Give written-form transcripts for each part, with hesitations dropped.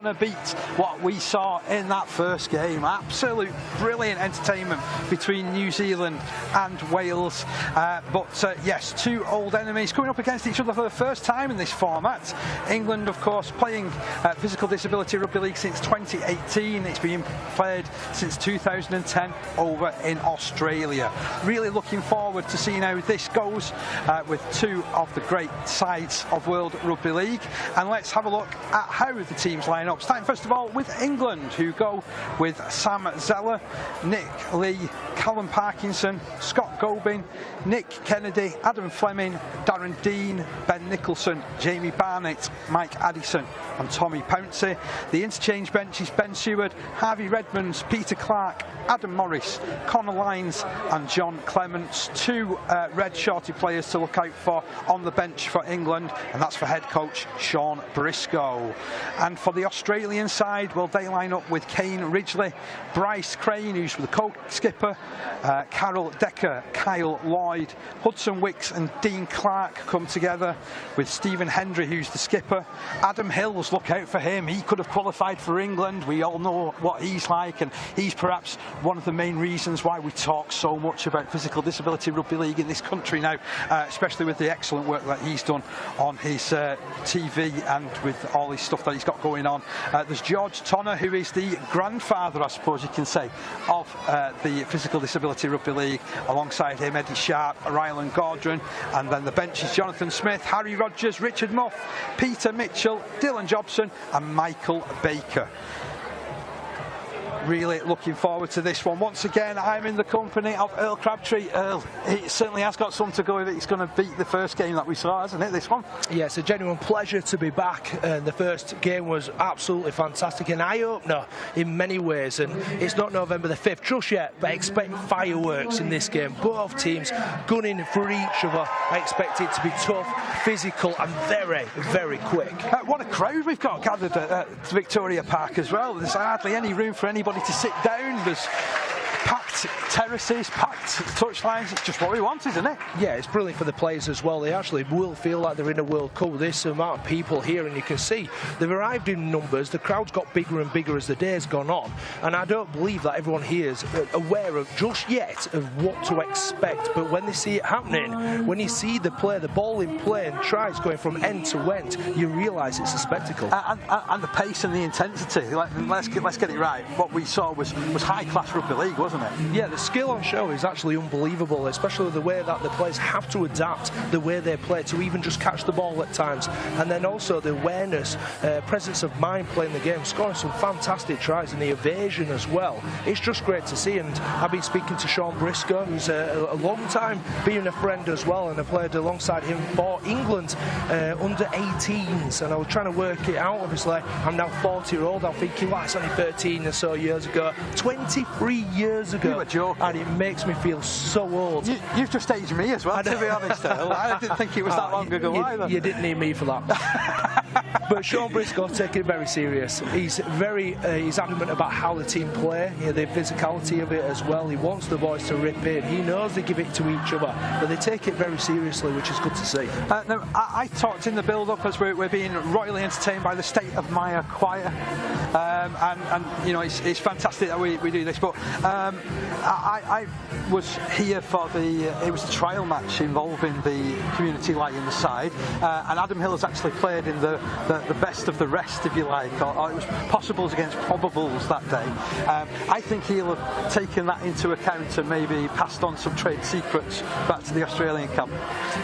Beat what we saw in that first game. Absolute brilliant entertainment between New Zealand and Wales. Yes, two old enemies coming up against each other for the first time in this format. England, of course, playing Physical Disability Rugby League since 2018. It's been played since 2010 over in Australia. Really looking forward to seeing how this goes with two of the great sides of World Rugby League. And let's have a look at how the teams line up. Starting first of all with England, who go with Sam Zeller, Nick Lee, Callum Parkinson, Scott Gobin, Nick Kennedy, Adam Fleming, Darren Dean, Ben Nicholson, Jamie Barnett, Mike Addison and Tommy Pouncey. The interchange bench is Ben Seward, Harvey Redmonds, Peter Clark, Adam Morris, Connor Lyons and John Clements. Two red shorty players to look out for on the bench for England, and that's for head coach Sean Briscoe. And for the Australian side, well, they line up with Kane Ridgely, Bryce Crane, who's the co-skipper, Carol Decker, Kyle Lloyd, Hudson Wicks and Dean Clark come together with Stephen Hendry, who's the skipper. Adam Hills, look out for him. He could have qualified for England. We all know what he's like, and he's perhaps one of the main reasons why we talk so much about Physical Disability Rugby League in this country now, especially with the excellent work that he's done on his TV and with all his stuff that he's got going on. There's George Tonner, who is the grandfather, I suppose you can say, of the Physical Disability Rugby League. Alongside him, Eddie Sharp, Rylan Gordon, and then the bench is Jonathan Smith, Harry Rogers, Richard Muff, Peter Mitchell, Dylan Jobson and Michael Baker. Really looking forward to this one. Once again, I'm in the company of Earl Crabtree. Earl, he certainly has got something to go with it. He's going to beat the first game that we saw, hasn't it, this one? Yeah, it's a genuine pleasure to be back. The first game was absolutely fantastic, an eye-opener in many ways, and it's not November the 5th just yet, but I expect fireworks in this game. Both teams gunning for each other. I expect it to be tough, physical and very, very quick. What a crowd we've got gathered at Victoria Park as well. There's hardly any room for anybody to sit down. There's packed terraces, packed touchlines. It's just what we want, isn't it? Yeah, it's brilliant for the players as well. They actually will feel like they're in a World Cup. This amount of people here, and you can see they've arrived in numbers. The crowd's got bigger and bigger as the day's gone on, and I don't believe that everyone here is aware of just yet of what to expect. But when they see it happening, when you see the ball in play and tries going from end to end, you realise it's a spectacle. And the pace and the intensity. Let's get it right. What we saw was high-class rugby league, wasn't it? Yeah, the skill on show is actually unbelievable, especially the way that the players have to adapt the way they play to even just catch the ball at times, and then also the awareness, presence of mind playing the game, scoring some fantastic tries and the evasion as well. It's just great to see, and I've been speaking to Sean Briscoe, who's a long time being a friend as well, and I played alongside him for England under 18s, and I was trying to work it out. Obviously, I'm now 40-year-old. I'm thinking, well, it's only 13 or so years ago. 23 years ago. You were joking. And it makes me feel so old. You've just aged me as well, to be honest. I didn't think it was that long ago either. You didn't need me for that. But Sean Briscoe's taking it very serious. He's he's adamant about how the team play, the physicality of it as well. He wants the boys to rip in. He knows they give it to each other, but they take it very seriously, which is good to see. Now, I talked in the build-up as we're being royally entertained by the State of Maya Choir, and you know, it's fantastic that we do this. But I was here for it was the trial match involving the community light in the side, and Adam Hill has actually played in the best of the rest, if you like, or it was possibles against probables that day. I think he'll have taken that into account and maybe passed on some trade secrets back to the Australian camp.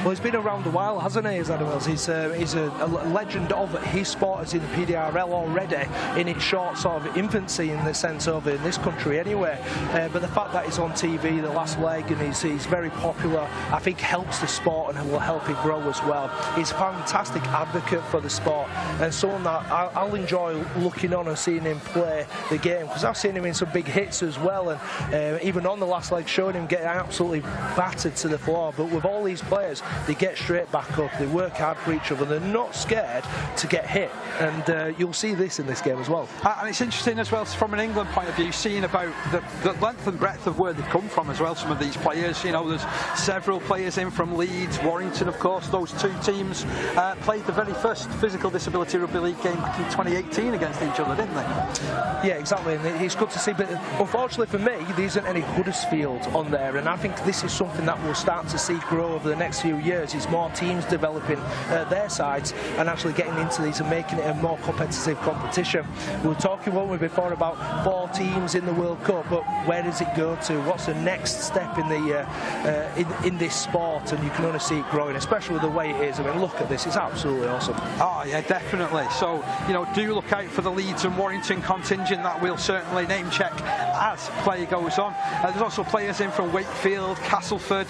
Well, he's been around a while, hasn't he, as Adam Hills? He's a legend of his sport as in the PDRL already, in its short sort of infancy in the sense of in this country anyway. But the fact that he's on TV, the last leg, and he's very popular, I think helps the sport and will help it grow as well. He's a fantastic advocate for the sport, and someone that I'll enjoy looking on and seeing him play the game, because I've seen him in some big hits as well, and even on the last leg showing him getting absolutely battered to the floor. But with all these players, they get straight back up, they work hard for each other, they're not scared to get hit, and you'll see this in this game as well. And it's interesting as well from an England point of view, seeing about the length and breadth of where they've come from as well, some of these players. You know, there's several players in from Leeds, Warrington, of course. Those two teams played the very first Physical Disability Disability Rugby League game back in 2018 against each other, didn't they? Yeah, exactly, and it's good to see, but unfortunately for me, there isn't any Huddersfield on there, and I think this is something that we'll start to see grow over the next few years. Is more teams developing their sides and actually getting into these and making it a more competitive competition. We were talking, weren't we, before about 4 teams in the World Cup, but where does it go to? What's the next step in the in this sport? And you can only see it growing, especially with the way it is. I mean, look at this, it's absolutely awesome. Oh yeah, definitely. So, you know, do look out for the Leeds and Warrington contingent. That we'll certainly name check as play goes on. There's also players in from Wakefield, Castleford,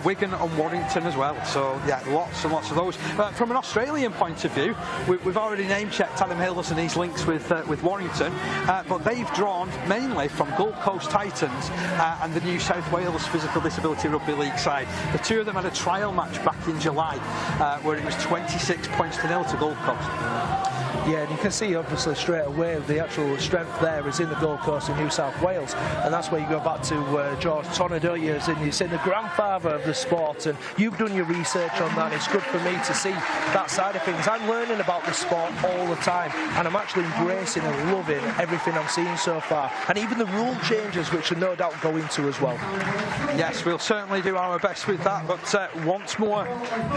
Wigan and Warrington as well. So yeah, lots and lots of those. From an Australian point of view, we've already name checked Adam Hills and his links with Warrington, but they've drawn mainly from Gold Coast Titans and the New South Wales Physical Disability Rugby League side. The two of them had a trial match back in July where it was 26 points to 0 to Gold Coast. Yeah, and you can see obviously straight away the actual strength there is in the Gold Coast in New South Wales, and that's where you go back to George Tonner, don't you? And you're saying the grandfather of the sport, and you've done your research on that. It's good for me to see that side of things. I'm learning about the sport all the time, and I'm actually embracing and loving everything I'm seeing so far, and even the rule changes, which are no doubt going to as well. Yes, we'll certainly do our best with that, but once more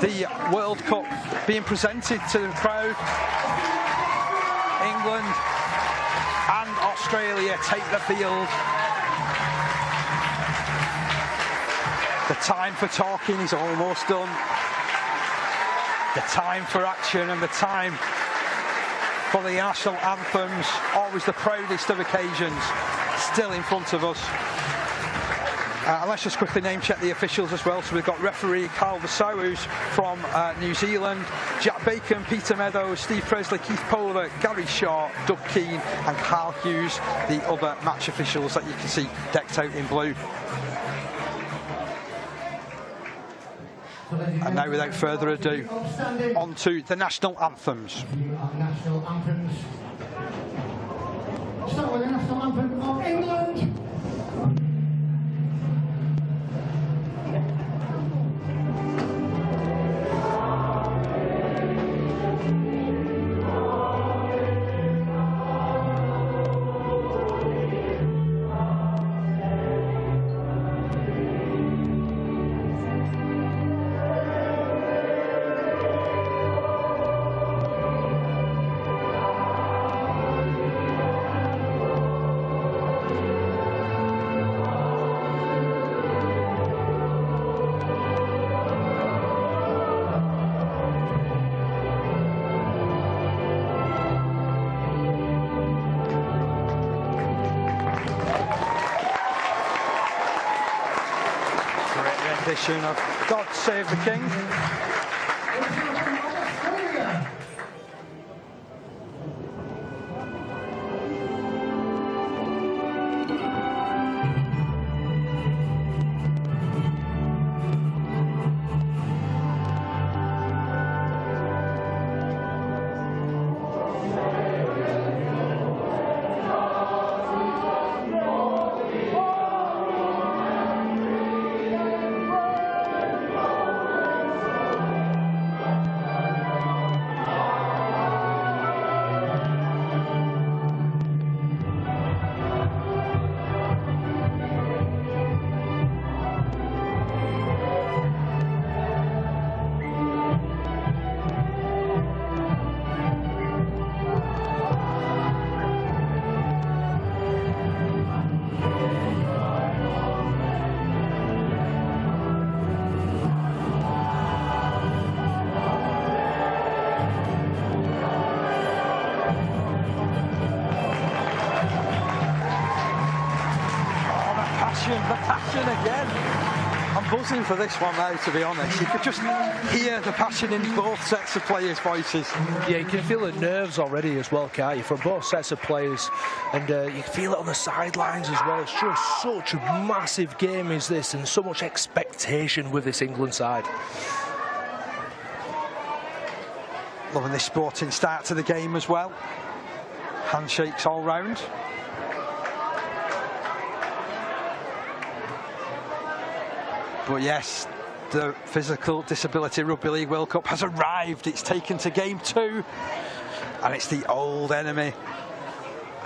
the World Cup being presented to the crowd. England and Australia take the field. The time for talking is almost done. The time for action and the time for the national anthems, always the proudest of occasions, still in front of us. And let's just quickly name check the officials as well. So we've got referee Carl Vassau, who's from New Zealand, Jack Bacon, Peter Meadows, Steve Presley, Keith Polar, Gary Shaw, Doug Keane and Carl Hughes, the other match officials that you can see decked out in blue. And now, without further ado, on to the national anthems. National anthems. Start with the national anthem of England. Of God Save the King. The passion again. I'm buzzing for this one now, to be honest. You could just hear the passion in both sets of players' voices. Yeah, you can feel the nerves already as well, can't you, from both sets of players, and you can feel it on the sidelines as well. It's just such a massive game is this, and so much expectation with this England side. Loving this sporting start to the game as well. Handshakes all round. But yes, The Physical Disability Rugby League World Cup has arrived. It's taken to game 2, and it's the old enemy,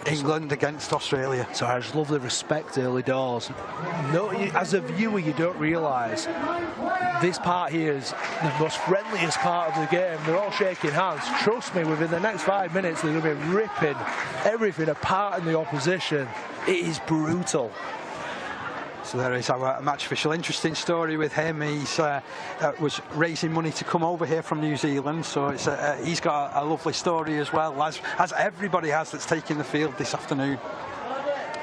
England against Australia. So I just love the respect early doors. No, as a viewer, you don't realise this part here is the most friendliest part of the game. They're all shaking hands. Trust me, within the next 5 minutes, they're going to be ripping everything apart in the opposition. It is brutal. So there is our match official. Interesting story with him. He's was raising money to come over here from New Zealand, so it's he's got a lovely story as well, as everybody has that's taking the field this afternoon.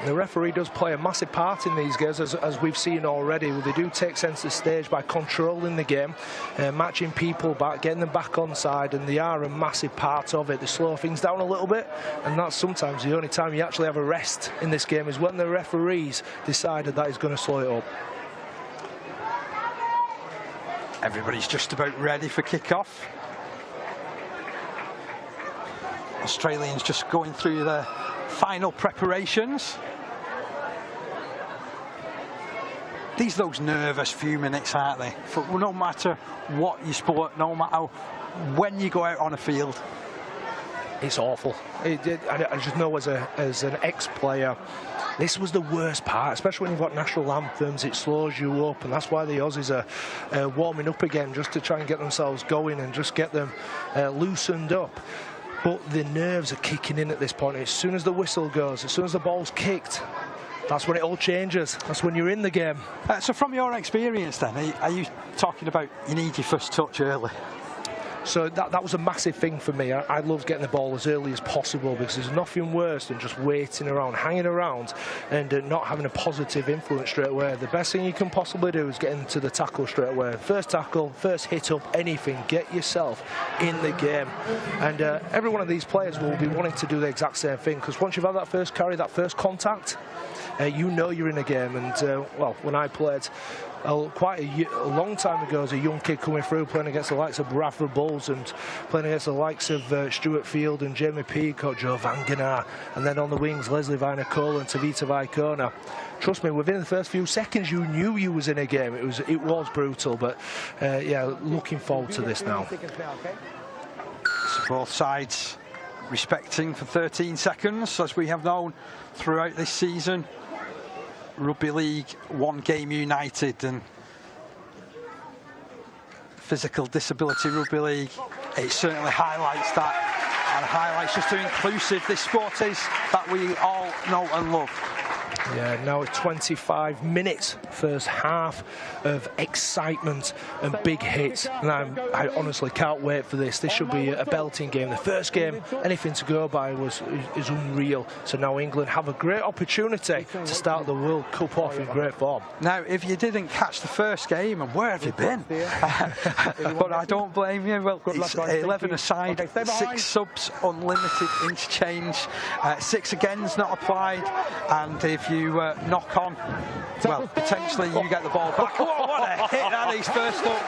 The referee does play a massive part in these games, as we've seen already. They do take centre stage by controlling the game, matching people back, getting them back on side, and they are a massive part of it. They slow things down a little bit, and that's sometimes the only time you actually have a rest in this game, is when the referees decided that he's going to slow it up. Everybody's just about ready for kick-off. Australians just going through the final preparations. These are those nervous few minutes, aren't they? For no matter what you sport, no matter when you go out on a field. It's awful. I just know as an ex-player, this was the worst part, especially when you've got national anthems. It slows you up, and that's why the Aussies are warming up again, just to try and get themselves going and just get them loosened up. But the nerves are kicking in at this point. As soon as the whistle goes, as soon as the ball's kicked, that's when it all changes. That's when you're in the game. So from your experience then, are you talking about you need your first touch early? So that was a massive thing for me. I loved getting the ball as early as possible, because there's nothing worse than just waiting around, hanging around, and not having a positive influence straight away. The best thing you can possibly do is get into the tackle straight away. First tackle, first hit up, anything. Get yourself in the game. And every one of these players will be wanting to do the exact same thing, because once you've had that first carry, that first contact, you know you're in a game. And, well, when I played quite a long time ago as a young kid coming through, playing against the likes of Bradford Bulls and playing against the likes of Stuart Field and Jamie Peacock, Joe Vanganar, and then on the wings Leslie Vinocola and Tavita Vaikona. Trust me, within the first few seconds you knew you was in a game. It was brutal, but yeah, looking forward to this now. So both sides respecting for 13 seconds, as we have known throughout this season. Rugby League, one game united, and Physical Disability Rugby League, it certainly highlights that, and highlights just how inclusive this sport is that we all know and love. Yeah, now it's 25 minutes, first half of excitement and big hits, and I honestly can't wait for this. This should be a belting game. The first game, anything to go by, is unreal. So now England have a great opportunity to start the World Cup off in great form. Now, if you didn't catch the first game, and where have you been? But I don't blame you. Well, it's 11 aside, 6 subs, unlimited interchange, 6 again's not applied, and if you knock on, well, potentially you get the ball back. Oh, what a hit that is, first up.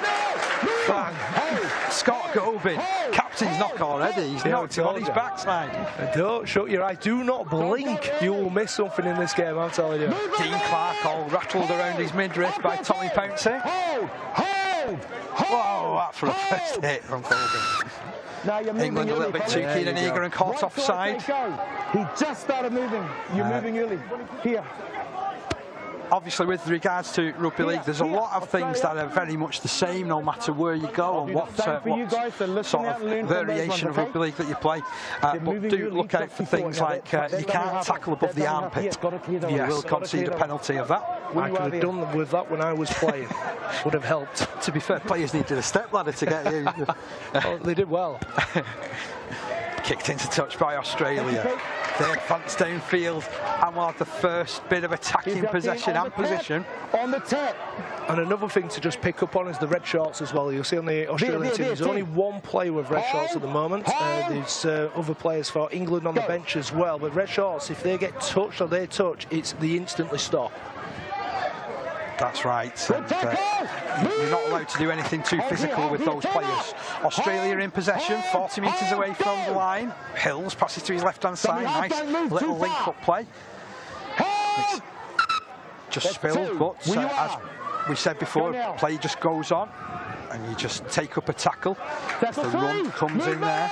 Bang. Scott Gobin, captain's knock already. He's knocked him on his backside. Don't shut your eyes. Do not blink. You will miss something in this game, I'm telling you. Dean Clark all rattled around his midriff by Tommy Pouncey. Whoa, that for a first hit from Colgan. Now you're moving. England a little bit too keen and eager and caught offside. He just started moving. You're moving early. Here. Obviously, with regards to rugby league, there's a lot of things that are very much the same no matter where you go and what sort of variation of rugby league that you play. But do look out for things like you can't tackle above the armpit. You will concede a penalty of that. I could have done with that when I was playing. Would have helped. To be fair, players needed a step ladder to get you. Oh, they did well. Kicked into touch by Australia. They advance downfield and will have the first bit of attacking possession and position. On the tip. And another thing to just pick up on is the red shorts as well. You'll see on the Australian team, there's only one player with red shorts at the moment. There's other players for England on the bench as well. But red shorts, if they get touched or they touch, it's the instantly stop. That's right. And, you're not allowed to do anything too physical with those players. Australia in possession, 40 metres away from the line. Hills passes to his left-hand side. Nice little link-up play. It's just spilled, but as we said before, play just goes on, and you just take up a tackle. As the run comes in there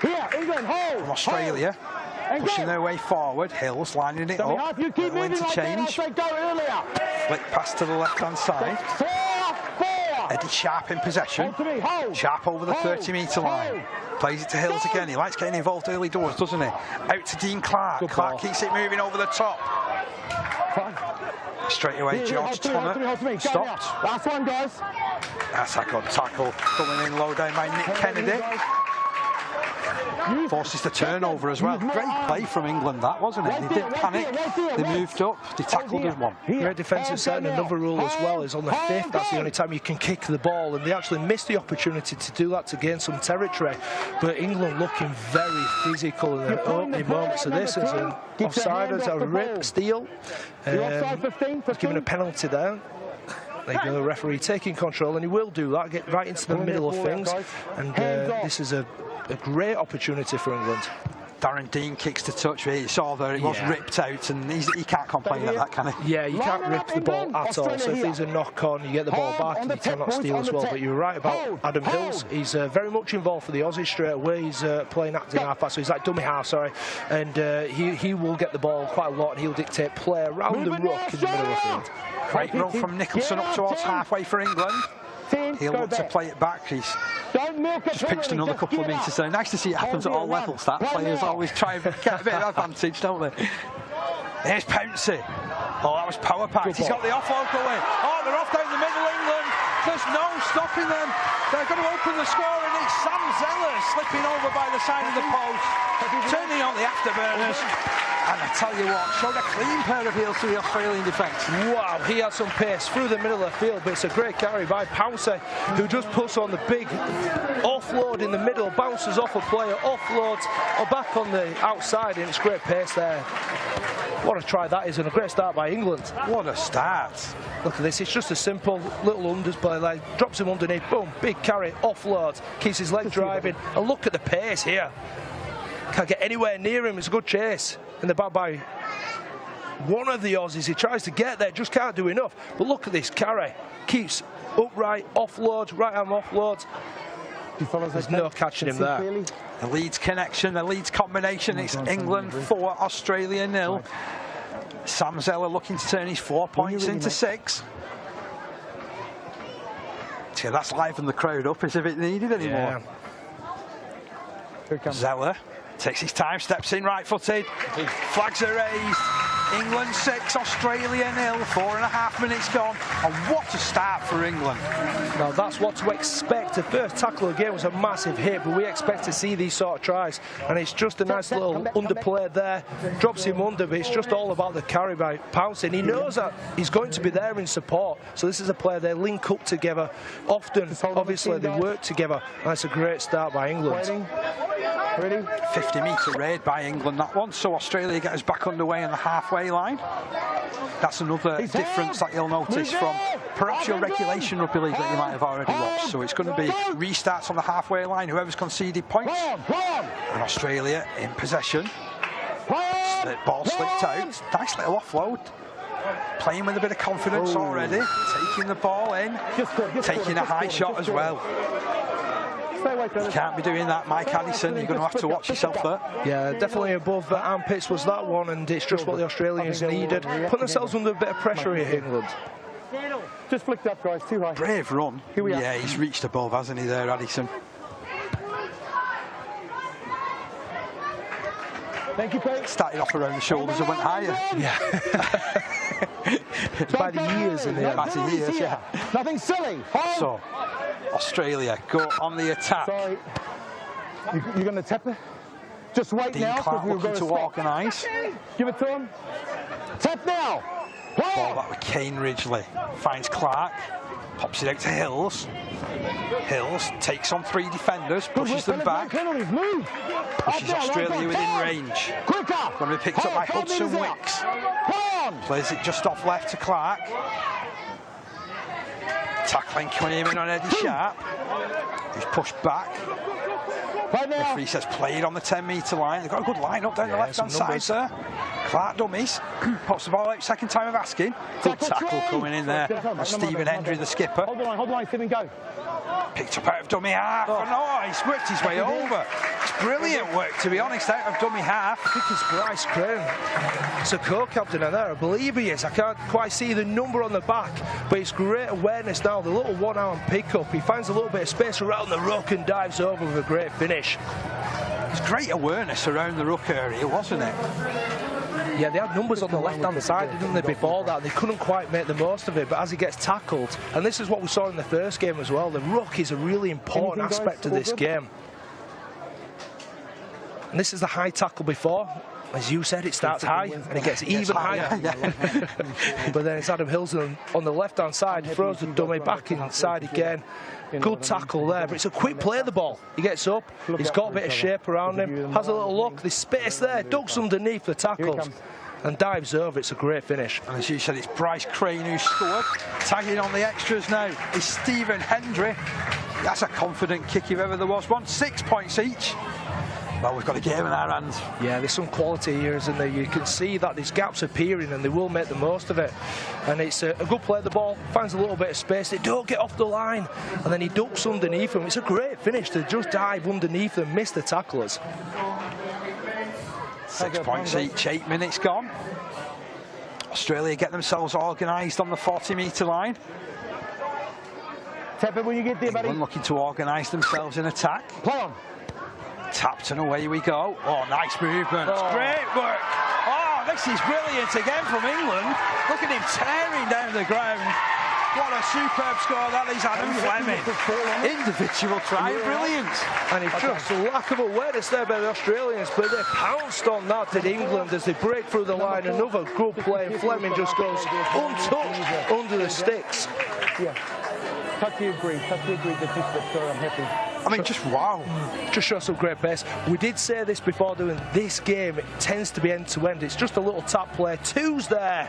from Australia, pushing their way forward. Hills lining it up, little interchange. Flick pass to the left-hand side. Eddie Sharp in possession. Sharp over the 30-metre line. Plays it to Hills again. He likes getting involved early doors, doesn't he? Out to Dean Clark. Clark keeps it moving over the top. Straight away, George Tonner stopped. Last one, guys. That's a good tackle. Coming in low down by Nick Kennedy. Forces the turnover as well. Great play from England, that, wasn't it? They didn't panic. They moved up. They tackled as one. Great defensive set, and another rule as well is on the 5th, that's the only time you can kick the ball, and they actually missed the opportunity to do that to gain some territory. But England looking very physical in the opening moments of this. As an offside, as a rip steal. He's given a penalty there. There you go, the referee taking control, and he will do that, get right into the middle of things. And this is a great opportunity for England. Darren Dean kicks to touch. You saw there, it was ripped out, and he can't complain at that, can he? Yeah, you can't rip the ball at all. So if there's a knock on, you get the ball back, and you cannot steal as well. But you're right about Adam Hills. He's very much involved for the Aussies straight away. He's playing acting half-back, so he's like dummy half, sorry. And he will get the ball quite a lot, and he'll dictate play around the ruck in the middle of the field. Great run from Nicholson up towards halfway for England. He'll want to play it back. He's just pitched another couple of metres there. Nice to see it happens at all levels. That players always try and get a bit of advantage, don't they? There's Pouncey. Oh, that was power packed. He's got the offload going. Oh, they're off down the middle, England. There's no stopping them. They're going to open the score, and it's Sam Zeller slipping over by the side of the post, turning on the afterburners. And I tell you what, showed a clean pair of heels to the Australian defence. Wow, he had some pace through the middle of the field, but it's a great carry by Pouncey, who just puts on the big offload in the middle, bounces off a player, offloads back on the outside, and it's great pace there. What a try that is, and a great start by England. What a start. Look at this, it's just a simple little unders play, like drops him underneath, boom, big carry, offload, keeps his leg driving, and look at the pace here. Can't get anywhere near him, it's a good chase. In the back by one of the Aussies, he tries to get there, just can't do enough. But look at this carry, keeps upright, offloads, right arm offloads. There's no catching him there. The Leeds connection, the Leeds combination, it's England 4, Australia 0. Sam Zeller looking to turn his 4 points into 6. Yeah, that's livened the crowd up as if it needed anymore. Zeller takes his time, steps in right-footed, flags are raised. England 6, Australia 0, 4.5 minutes gone, and what a start for England. Now that's what to expect. The first tackle of the game was a massive hit, but we expect to see these sort of tries, and it's just a nice little underplay there, drops him under, but it's just all about the carry by Pouncey. He knows that he's going to be there in support, so this is a player they link up together often. Obviously they work together, and it's a great start by England. Ready? 50-metre raid by England, that one. So Australia get us back underway on the halfway line. That's another difference that you'll notice from perhaps your regulation rugby league that you might have already watched. So it's going to be restarts on the halfway line, whoever's conceded points. And Australia in possession. Ball slipped out. Nice little offload. Playing with a bit of confidence already. Taking the ball in. Taking a high shot as well. You can't be doing that, Mike Addison. You're going to have to watch yourself there. Yeah, definitely above the armpits was that one, and it's just what the Australians needed. Put themselves under a bit of pressure here, England. Just flicked up, guys, too high. Brave run. Here we are. Yeah, he's reached above, hasn't he, there, Addison? Thank you, Pete. Started off around the shoulders and went higher. Yeah. By the years in the end. By the years, yeah. Nothing silly. So, Australia go on the attack. Sorry. You're going to tap it? Just wait Dean now. Clark looking to organise. Give it to him. Tap now. Ball back with Kane Ridgely. Finds Clark. Pops it out to Hills. Hills takes on 3 defenders, pushes them back. Pushes Australia within range. Going to be picked up by Hudson Wicks. Plays it just off left to Clark. Tackling coming in on Eddie Sharp. He's pushed back. Referee says play it on the 10-metre line. They've got a good line up down the left-hand side, sir. Clark dummies, pops the ball out, second time of asking. Good tackle coming in there. Stephen Hendry, the skipper. Hold the line, Stephen, go. Picked up out of dummy half, and he's worked his way over. It's brilliant work, to be honest, out of dummy half. I think it's Bryce Crane. It's a co-captain out there, I believe he is. I can't quite see the number on the back, but it's great awareness now. The little one-arm pick-up, he finds a little bit of space around the ruck and dives over with a great finish. It's great awareness around the ruck area, wasn't it? Yeah, they had numbers on the left-hand side, didn't they, before that? They couldn't quite make the most of it, but as he gets tackled, and this is what we saw in the first game as well, the ruck is a really important aspect of this game. And this is the high tackle before. As you said, it starts high, and it gets even higher. But then it's Adam Hills on the left-hand side, throws the dummy back inside again. Good tackle there, but it's a quick play of the ball. He gets up, he's got a bit of shape around him, has a little look, there's space there, ducks underneath the tackles and dives over. It's a great finish. And as you said, it's Bryce Crane who scored. Tagging on the extras now is Stephen Hendry. That's a confident kick if ever there was one. 6 points each. Well, we've got a game in our hands. Yeah, there's some quality here, isn't there? You can see that there's gaps appearing and they will make the most of it. And it's a good play of the ball, finds a little bit of space. They don't get off the line. And then he ducks underneath them. It's a great finish to just dive underneath and miss the tacklers. 6 points each, 8 minutes gone. Australia get themselves organised on the 40-metre line. Tap it when you get there, buddy. England looking to organise themselves in attack. Play on. Tapped and away we go. Oh, nice movement. Great work. Oh, this is brilliant again from England. Look at him tearing down the ground. What a superb score that is, Adam Fleming. Individual try, brilliant. And it's just a lack of awareness there by the Australians, but they pounced on that, did England, as they break through the line. Another good play, and Fleming just goes untouched under the sticks. Yeah. Touchy agree, the score, I'm happy. I mean, just wow. Just shows some great pace. We did say this before doing this game, it tends to be end-to-end. It's just a little tap play. Two's there.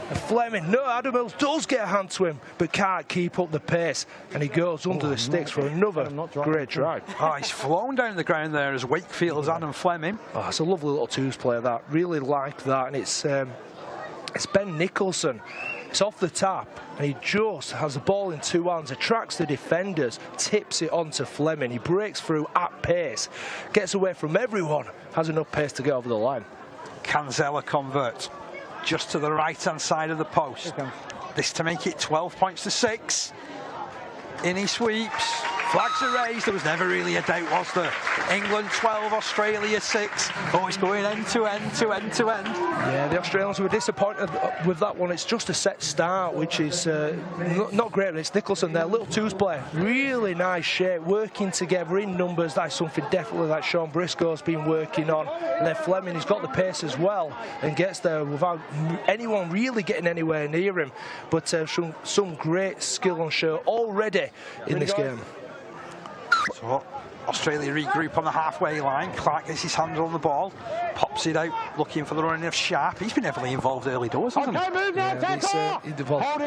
And Fleming, no, Adam Hills does get a hand to him, but can't keep up the pace. And he goes under the sticks for another great try. Oh, he's flown down the ground there as Wakefield's Adam Fleming. Oh, it's a lovely little twos play, that. Really like that. And it's Ben Nicholson. It's off the tap, and he just has the ball in two hands, attracts the defenders, tips it onto Fleming. He breaks through at pace, gets away from everyone, has enough pace to get over the line. Canzella converts just to the right-hand side of the post. This to make it 12 points to 6. In he sweeps. Flags are raised. There was never really a doubt, was there? England 12, Australia 6. Oh, it's going end to end to end to end. Yeah, the Australians were disappointed with that one. It's just a set start, which is not great. It's Nicholson there, little twos play. Really nice shape, working together in numbers. That's something definitely that Sean Briscoe's been working on. And then Fleming, he's got the pace as well and gets there without anyone really getting anywhere near him. But some great skill on show already in this game. So Australia regroup on the halfway line. Clark gets his hands on the ball, pops it out, looking for the running of Sharp. He's been heavily involved early doors, hasn't he?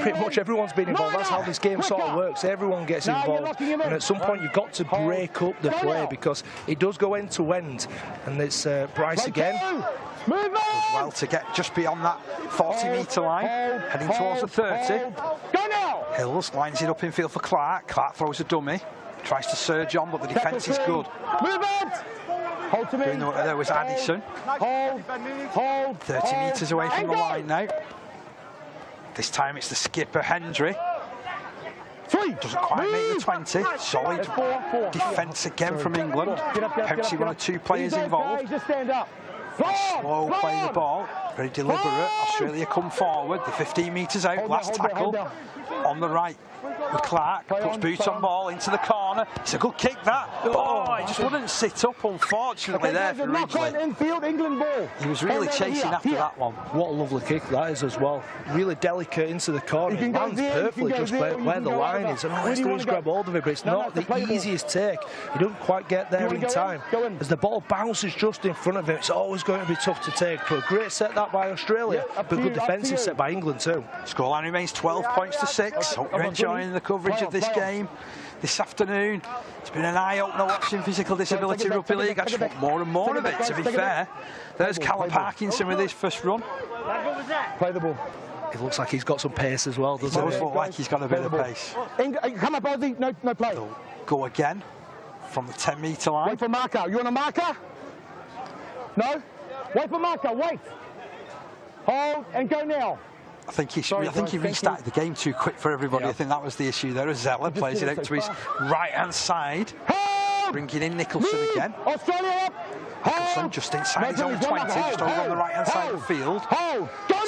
Pretty much everyone's been involved. That's how this game sort of works. Everyone gets involved, and at some point you've got to break up the play because it does go end to end. And it's Bryce again. Does well to get just beyond that 40-metre line, heading towards the 30. Hills lines it up in field for Clark. Clark throws a dummy. Tries to surge on, but the defence is good. There was Addison. 30 metres away from the line now. This time it's the skipper, Hendry. Doesn't quite make the 20. Solid defence again from England. Pouncey, one or two players involved. Slow play the ball. Very deliberate. Australia come forward. The 15 metres out. Last tackle on the right. With Clark, puts boots on ball into the corner. It's a good kick, that. Oh, it just wouldn't sit up, unfortunately, there for Ridgely. He was really chasing after that one. What a lovely kick that is as well. Really delicate into the corner. It lands perfectly just where the line is. And all he has to do is grab hold of it, but it's not the easiest take. He doesn't quite get there in time. As the ball bounces just in front of him, it's always going to be tough to take. But a great set that by Australia, but good defensive set by England too. Scoreline remains 12 points to 6. Hope you're enjoying the coverage of this game. this afternoon. It's been an eye-opener watching Physical Disability Rugby League. I just want more and more of it, to be fair. There's Callum Parkinson with his first run. Play the ball. It looks like he's got some pace as well, doesn't It does look like he's got a bit of pace. Come up, Ozzy. No play. They'll go again from the 10-metre line. Wait for marker. You want a marker? No? Wait for marker. Wait. Hold and go now. I think he restarted the game too quick for everybody. I think that was the issue there. As Zeller plays it out to his right-hand side. Bringing in Nicholson again. Australia up. Nicholson just inside his own 20, just over on the right-hand side of the field.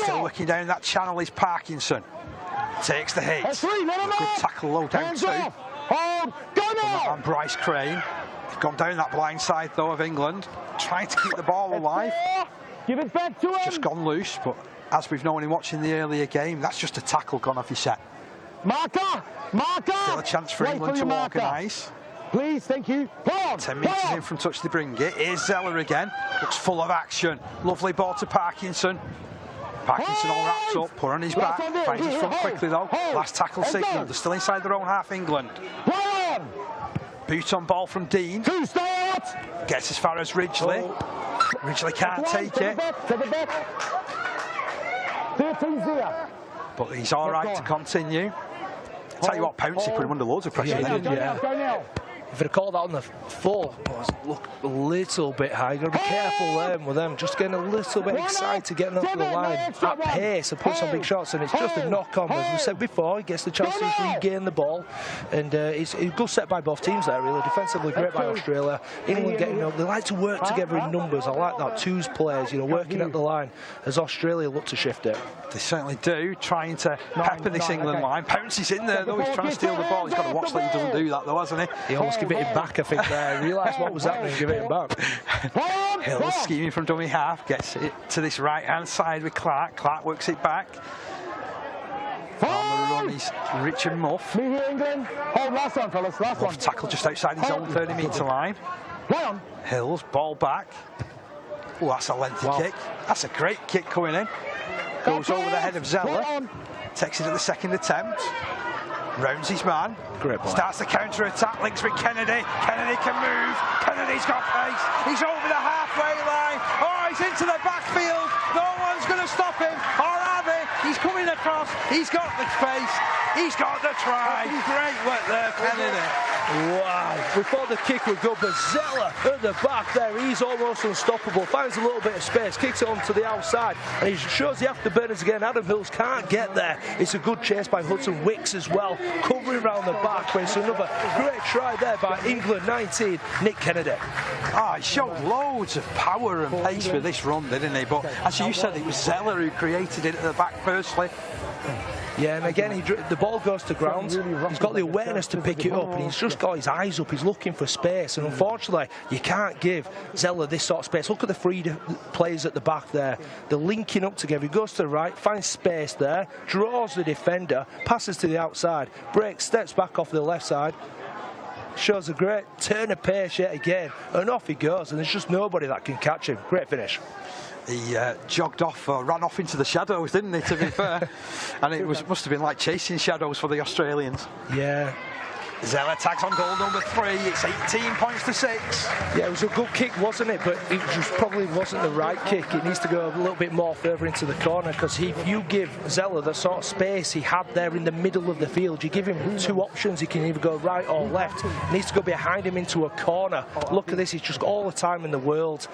Still working down that channel is Parkinson. Takes the hit. Good tackle low down too. And Bryce Crane. They've gone down that blind side though of England, trying to keep the ball alive. Give it back to him. Just gone loose, but as we've known in watching the earlier game, that's just a tackle gone off his set. Marker! Still a chance for England to organise. Please, thank you. 10 metres in from touch to bring it. Here's Zeller again. Looks full of action. Lovely ball to Parkinson. Parkinson all wrapped up, put on his back. Finds his front quickly though. Last tackle signal. They're still inside their own half, England. Boot on ball from Dean. Gets as far as Ridgely. Ridgely can't take it. But he's all right to continue. Tell you what, Pouncey put him under loads of pressure. If they'd called that on the full, look a little bit high. You've got to be careful there with them. Just getting a little bit excited, getting over the line at pace and put some big shots, and it's just a knock-on. As we said before, he gets the chance to regain the ball, and it's a good set by both teams there, really. Defensively great by Australia. England getting up. They like to work together in numbers. I like that. Twos players, you know, working at the line as Australia look to shift it. They certainly do, trying to pepper this England line. Pouncey's in there, though. He's trying to steal the ball. He's got to watch that he doesn't do that, though, hasn't he? He almost give it back, I think, there. Realised what was happening, give it back. Hill scheming from dummy half, gets it to this right-hand side with Clark. Clark works it back. On the run is Richard Muff. England. Hold, last one, fellas, last one. Tackle just outside his own 30-metre line. Hills, ball back. Oh, that's a lengthy kick. That's a great kick coming in. Goes over the head of Zeller. Takes it at the second attempt. Rounds his man. Starts the counter-attack, links with Kennedy. Kennedy can move. Kennedy's got pace. He's over the halfway line. Oh, he's into the backfield. No one's going to stop him. Or are they? He's coming across. He's got the space. He's got the try. Great work there, Kennedy. Wow. We thought the kick would go, but Zeller at the back there, he's almost unstoppable. Finds a little bit of space, kicks it onto the outside, and he shows the afterburners again. Adam Hills can't get there. It's a good chase by Hudson Wicks as well, covering around the back, but it's another great try there by England 19, Nick Kennedy. Ah, he showed loads of power and pace for this run, didn't he? But as you said, it was Zeller who created it at the back firstly. Yeah, and again, the ball goes to ground. He's got the awareness to pick it up, and he's just got his eyes up. He's looking for space, and unfortunately, you can't give Zeller this sort of space. Look at the three players at the back there. They're linking up together. He goes to the right, finds space there, draws the defender, passes to the outside, breaks, steps back off the left side, shows a great turn of pace yet again, and off he goes, and there's just nobody that can catch him. Great finish. He jogged off, ran off into the shadows, didn't he, to be fair? And it must have been like chasing shadows for the Australians. Yeah. Zeller tags on goal number 3. It's 18 points to 6. Yeah, it was a good kick, wasn't it? But it just probably wasn't the right kick. It needs to go a little bit more further into the corner, because if you give Zeller the sort of space he had there in the middle of the field, you give him two options. He can either go right or left. He needs to go behind him into a corner. Look at this. He's just got all the time in the world.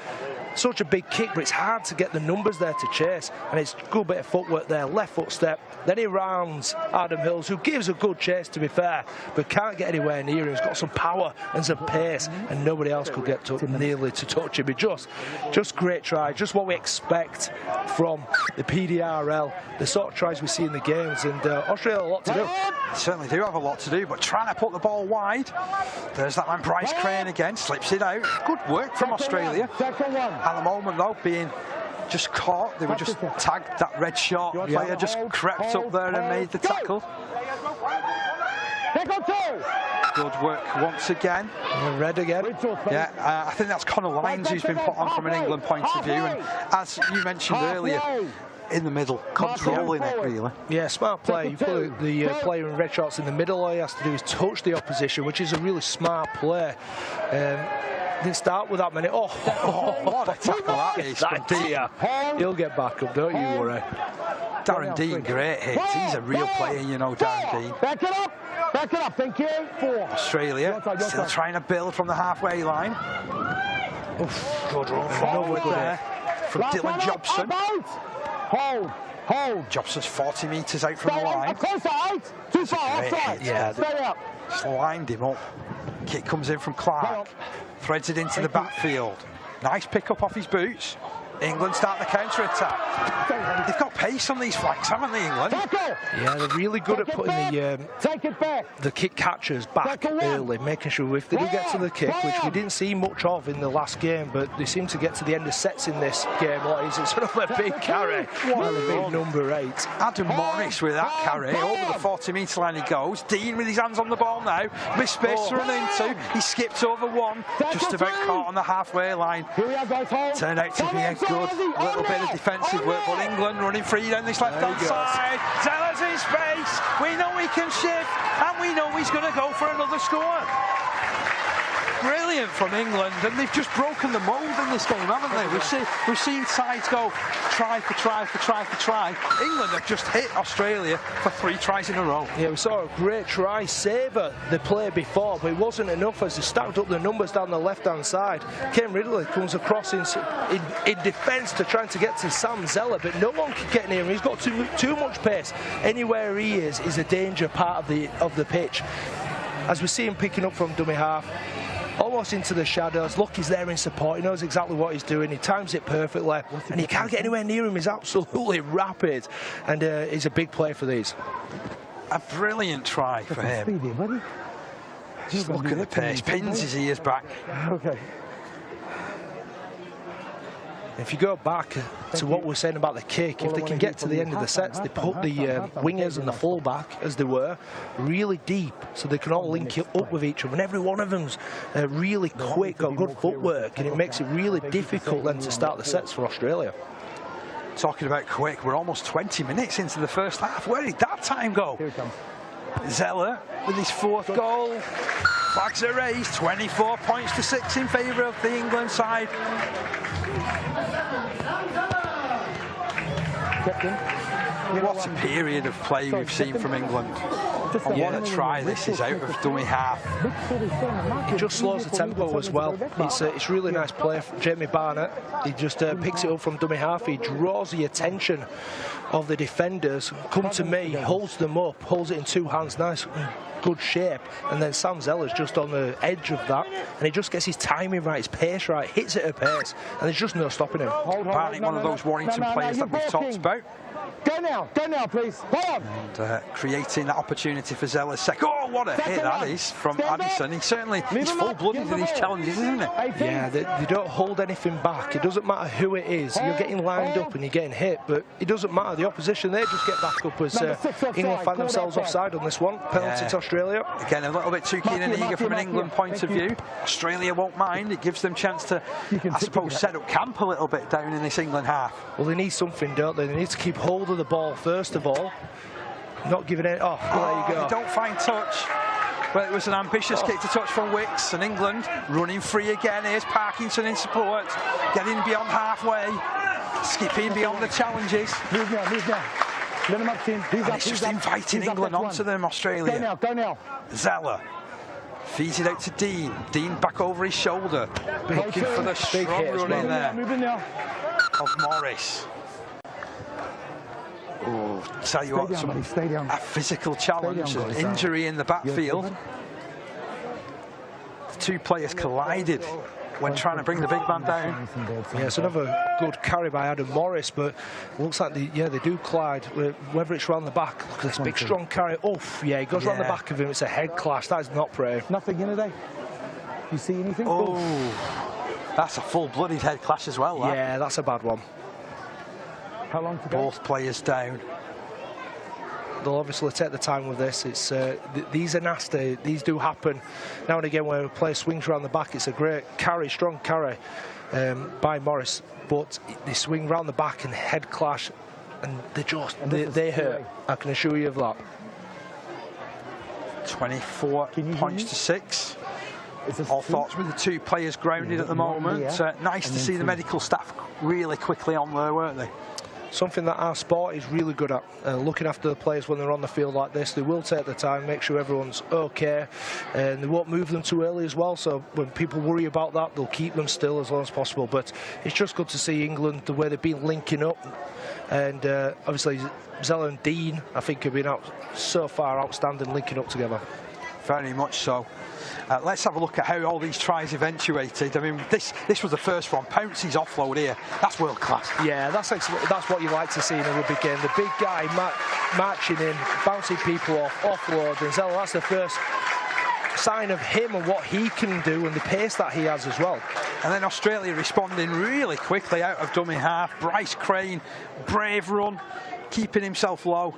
Such a big kick, but it's hard to get the numbers there to chase, and it's a good bit of footwork there, left foot step, then he rounds Adam Hills, who gives a good chase, to be fair, but can't get anywhere near him. He's got some power and some pace, and nobody else could get nearly to touch him. But just great try, just what we expect from the PDRL, the sort of tries we see in the games, and Australia have a lot to do. They certainly do have a lot to do, but trying to put the ball wide. There's that man Bryce Crane again, slips it out. Good work from Australia. At the moment, though, being just caught, they were just tagged. That red short player just crept up there and made the tackle. Good work once again. Red again. Yeah, I think that's Connor Lyons who's been put on from an England point of view. And as you mentioned earlier, in the middle, controlling it really. Yeah, smart play. You put the player in red shorts in the middle. All he has to do is touch the opposition, which is a really smart play. Didn't start with that many. Oh, what a tackle that is from Dean. He'll get back up, don't you worry. Darren Dean, great hits. He's a real player, you know, Darren Dean. Back it up. Back it up. Thank you. 4. Australia still trying to build from the halfway line. Oof, good run forward there from Dylan Jobson. Hold. Jobson's 40 metres out from the line. Closer, 8. Too far, offside. Yeah, straight out. Just lined him up. Kick comes in from Clark. Threads it into the backfield. Nice pick up off his boots. England start the counter-attack. They've got pace on these flanks, haven't they, England? Yeah, they're really good at putting the kick catchers back early, making sure if they do get to the kick, which we didn't see much of in the last game, but they seem to get to the end of sets in this game. It's another big carry. What a big number 8. Adam Morris with that carry. Over the 40-metre line he goes. Dean with his hands on the ball now. Missed space to run into. He skipped over one. Just about caught on the halfway line. Turned out to be a good little bit of defensive work, but England running free down this left-hand side. Zeller's in space. We know he can shift, and we know he's going to go for another score. Brilliant from England, and they've just broken the mould in this game, haven't they? We've seen sides go try for try for try for try. England have just hit Australia for 3 tries in a row. Yeah, we saw a great try saver the play before, but it wasn't enough as they stacked up the numbers down the left-hand side. Ken Ridley comes across in defence to trying to get to Sam Zeller, but no one can get near him. He's got too much pace. Anywhere he is a danger part of the pitch. As we see him picking up from dummy half, almost into the shadows. Look, he's there in support. He knows exactly what he's doing. He times it perfectly, and he can't get anywhere near him. He's absolutely rapid, and he's a big play for these. A brilliant try for him. Just look at the pace. Pins his ears back. Okay. If you go back to what we're saying about the kick, if they can get to the end of the sets, they put the wingers and the fullback, as they were, really deep, so they can all link it up with each other. And every one of them's really quick, got good footwork, and it makes it really difficult then to start the sets for Australia. Talking about quick, we're almost 20 minutes into the first half. Where did that time go? Here it comes. Zeller with his 4th goal. Flags are raised, 24 points to 6 in favour of the England side. What a period of play we've seen from England. And what a try this is out of dummy half. It just slows the tempo as well. It's really nice play from Jamie Barnett. He just picks it up from dummy half. He draws the attention of the defenders. Come to me, holds them up, holds it in 2 hands. Nice, good shape. And then Sam Zeller's just on the edge of that, and he just gets his timing right, his pace right, hits it at a pace, and there's just no stopping him. Apparently one of those Warrington players that we've talked about. Go now, please. Hold on. And creating that opportunity for Zeller's second. Oh, what a hit that is from Addison. He's full-blooded in his challenges, isn't it? Yeah, they don't hold anything back. It doesn't matter who it is. You're getting lined up and you're getting hit, but it doesn't matter. The opposition, they just get back up as England find themselves offside on this one. Penalty to Australia. Again, a little bit too keen and eager from an England point of view. Australia won't mind. It gives them a chance to, I suppose, set up camp a little bit down in this England half. Well, they need something, don't they? They need to keep hold of the ball first of all. Not giving it. Oh, there you go. They don't find touch. Well, it was an ambitious kick to touch from Wicks, and England running free again. Here's Parkinson in support, getting beyond halfway, skipping beyond the challenges. Move now. Let him up, team. And it's just inviting England onto them, Australia. Go now. Zeller feeds it out to Dean. Dean back over his shoulder, looking for the strong run in there of Morris. Oh, tell you what, a physical challenge, an injury in the backfield. The 2 players collided when trying to bring the big man down. Yeah, it's another good carry by Adam Morris, but it looks like they do collide, whether it's round the back. Look at this big strong carry. Oof, yeah, he goes round the back of him. It's a head clash. That is not pretty. Nothing in today. You see anything? Oh, that's a full-blooded head clash as well. That. Yeah, that's a bad one. How long to go? Both players down. They'll obviously take the time with this. It's these are nasty. These do happen now and again when a player swings around the back. It's a great carry, strong carry by Morris, but they swing round the back and head clash. and they hurt. I can assure you of that. 24 points to 6. All thoughts with the 2 players grounded at the moment. Nice to see the medical staff really quickly on there, weren't they? Something that our sport is really good at, looking after the players when they're on the field like this. They will take the time, make sure everyone's okay, and they won't move them too early as well. So when people worry about that, they'll keep them still as long as possible. But it's just good to see England, the way they've been linking up. And obviously Zella and Dean, I think, have been out so far outstanding linking up together. Very much so. Let's have a look at how all these tries eventuated. I mean, this was the first one. Pouncey's offload here, that's world class. Yeah, that's what you like to see in a rugby game. The big guy marching in, bouncing people off, offload, and Zella, that's the first sign of him and what he can do and the pace that he has as well. And then Australia responding really quickly out of dummy half. Bryce Crane, brave run, keeping himself low,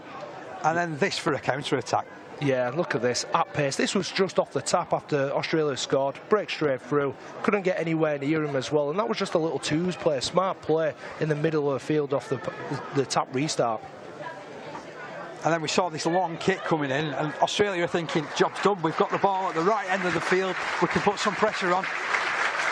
and then this for a counter-attack. Yeah, look at this, at pace. This was just off the tap after Australia scored, break straight through, couldn't get anywhere near him as well, and that was just a little twos play, smart play in the middle of the field off the tap restart. And then we saw this long kick coming in, and Australia are thinking, job's done, we've got the ball at the right end of the field, we can put some pressure on.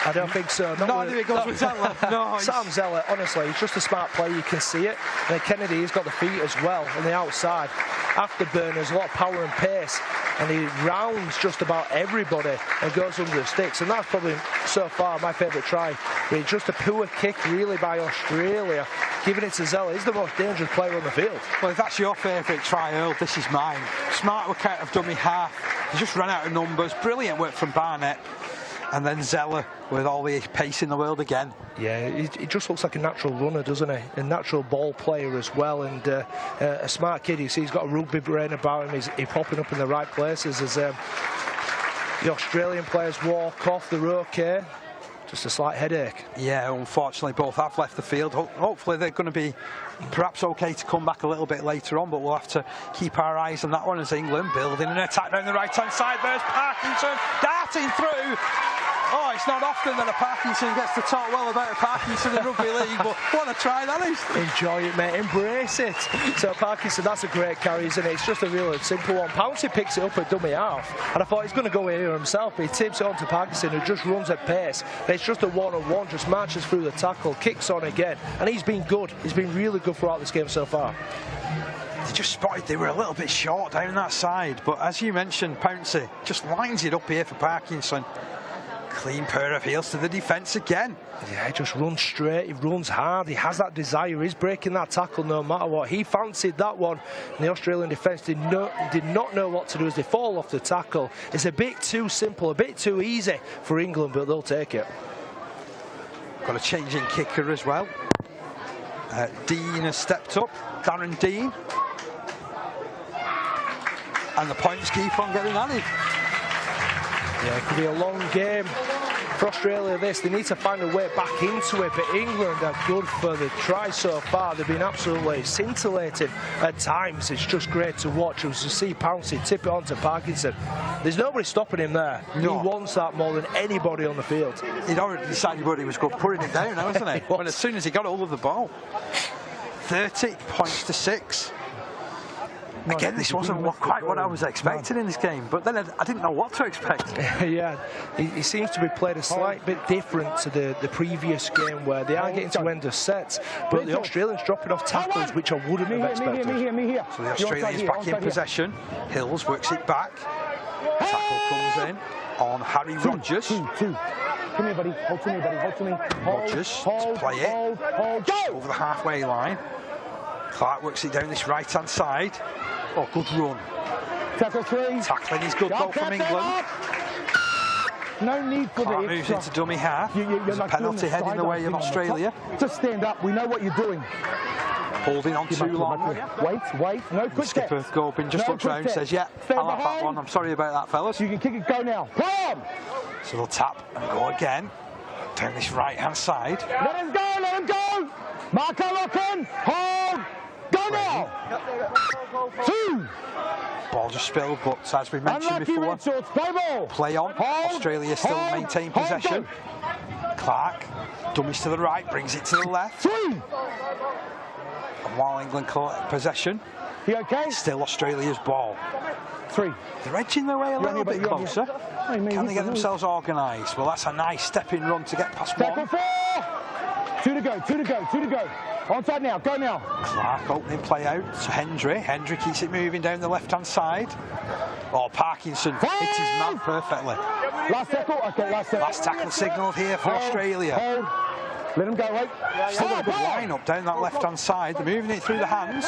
I don't think so. Neither it goes with Zella. No, Sam Zella, honestly, he's just a smart player, you can see it. And then Kennedy, he's got the feet as well on the outside. Afterburners, a lot of power and pace, and he rounds just about everybody and goes under the sticks. And that's probably, so far, my favourite try. It's just a poor kick, really, by Australia. Giving it to Zella, he's the most dangerous player on the field. Well, if that's your favourite try, Earl, this is mine. Smart work out of dummy half. He just ran out of numbers. Brilliant work from Barnett. And then Zella with all the pace in the world again. Yeah, he just looks like a natural runner, doesn't he? A natural ball player as well, and a smart kid. You see, he's got a rugby brain about him. He's popping up in the right places as the Australian players walk off. They're okay. Just a slight headache. Yeah, unfortunately, both have left the field. Hopefully, they're going to be perhaps okay to come back a little bit later on, but we'll have to keep our eyes on that one as England building an attack down the right-hand side. There's Parkinson darting through. Oh, it's not often that a Parkinson gets to talk well about a Parkinson in rugby league, but what a try that is. Enjoy it, mate. Embrace it. So Parkinson, that's a great carry, isn't it? It's just a real simple one. Pouncey picks it up at dummy half, and I thought he's going to go here himself, but he tips it on to Parkinson, who just runs at pace. It's just a one-on-one, just marches through the tackle, kicks on again, and he's been good. He's been really good throughout this game so far. They just spotted they were a little bit short down that side, but as you mentioned, Pouncey just lines it up here for Parkinson. Clean pair of heels to the defence again. Yeah, he just runs straight, he runs hard, he has that desire, he's breaking that tackle no matter what. He fancied that one, and the Australian defence did not know what to do as they fall off the tackle. It's a bit too simple, a bit too easy for England, but they'll take it. Got a changing kicker as well. Dean has stepped up, Darren Dean. And the points keep on getting added. Yeah, it could be a long game for Australia this. They need to find a way back into it, but England are good for the try so far. They've been absolutely scintillating at times. It's just great to watch. As you see Pouncey tip it on to Parkinson. There's nobody stopping him there. No. He wants that more than anybody on the field. He'd already decided what he was going, putting it down, wasn't he? When as soon as he got hold of the ball. 30 points to 6. Again, this wasn't quite what I was expecting in this game, but then I didn't know what to expect. Yeah, he seems to be played a slight bit different to the previous game, where they are getting to end of sets, but the Australians dropping off tackles, which I wouldn't have expected. So the Australians back in possession. Hills works it back. Tackle comes in on Harry Rogers. Come here, buddy. Hold to me, buddy. Hold to me. Rogers to play it. Over the halfway line. Clark works it down this right-hand side. Oh, good run. Tackle 3. Tackling is good goal from England. No need for Clark moves into dummy half. There's a penalty head in the way of Australia. Just stand up. We know what you're doing. Holding on too long. Wait. No quick step. Skipper Gobin just looks round and says, yeah, I'll have that one. I'm sorry about that, fellas. You can kick it, go now. Come on! So they'll tap and go again. Down this right-hand side. Let him go! Marker lock in! Hold! Go now! 2! Ball just spilled, but as we mentioned before, play on. Australia still maintain possession. Clark, dummies to the right, brings it to the left. 3. And while England caught possession, You okay? still Australia's ball. 3. They're edging their way a little bit closer. Can they get themselves organised? Well, that's a nice stepping run to get past Tackle 1. 4. 2 to go, 2 to go, 2 to go. Onside now, go now. Clark opening play out to Hendry. Hendry keeps it moving down the left-hand side. Oh, Parkinson hit his man perfectly. Last tackle, okay, last tackle. Last tackle signalled here for Australia. Hold. Let him go, wait. Still a good line-up down that left-hand side. They're moving it through the hands.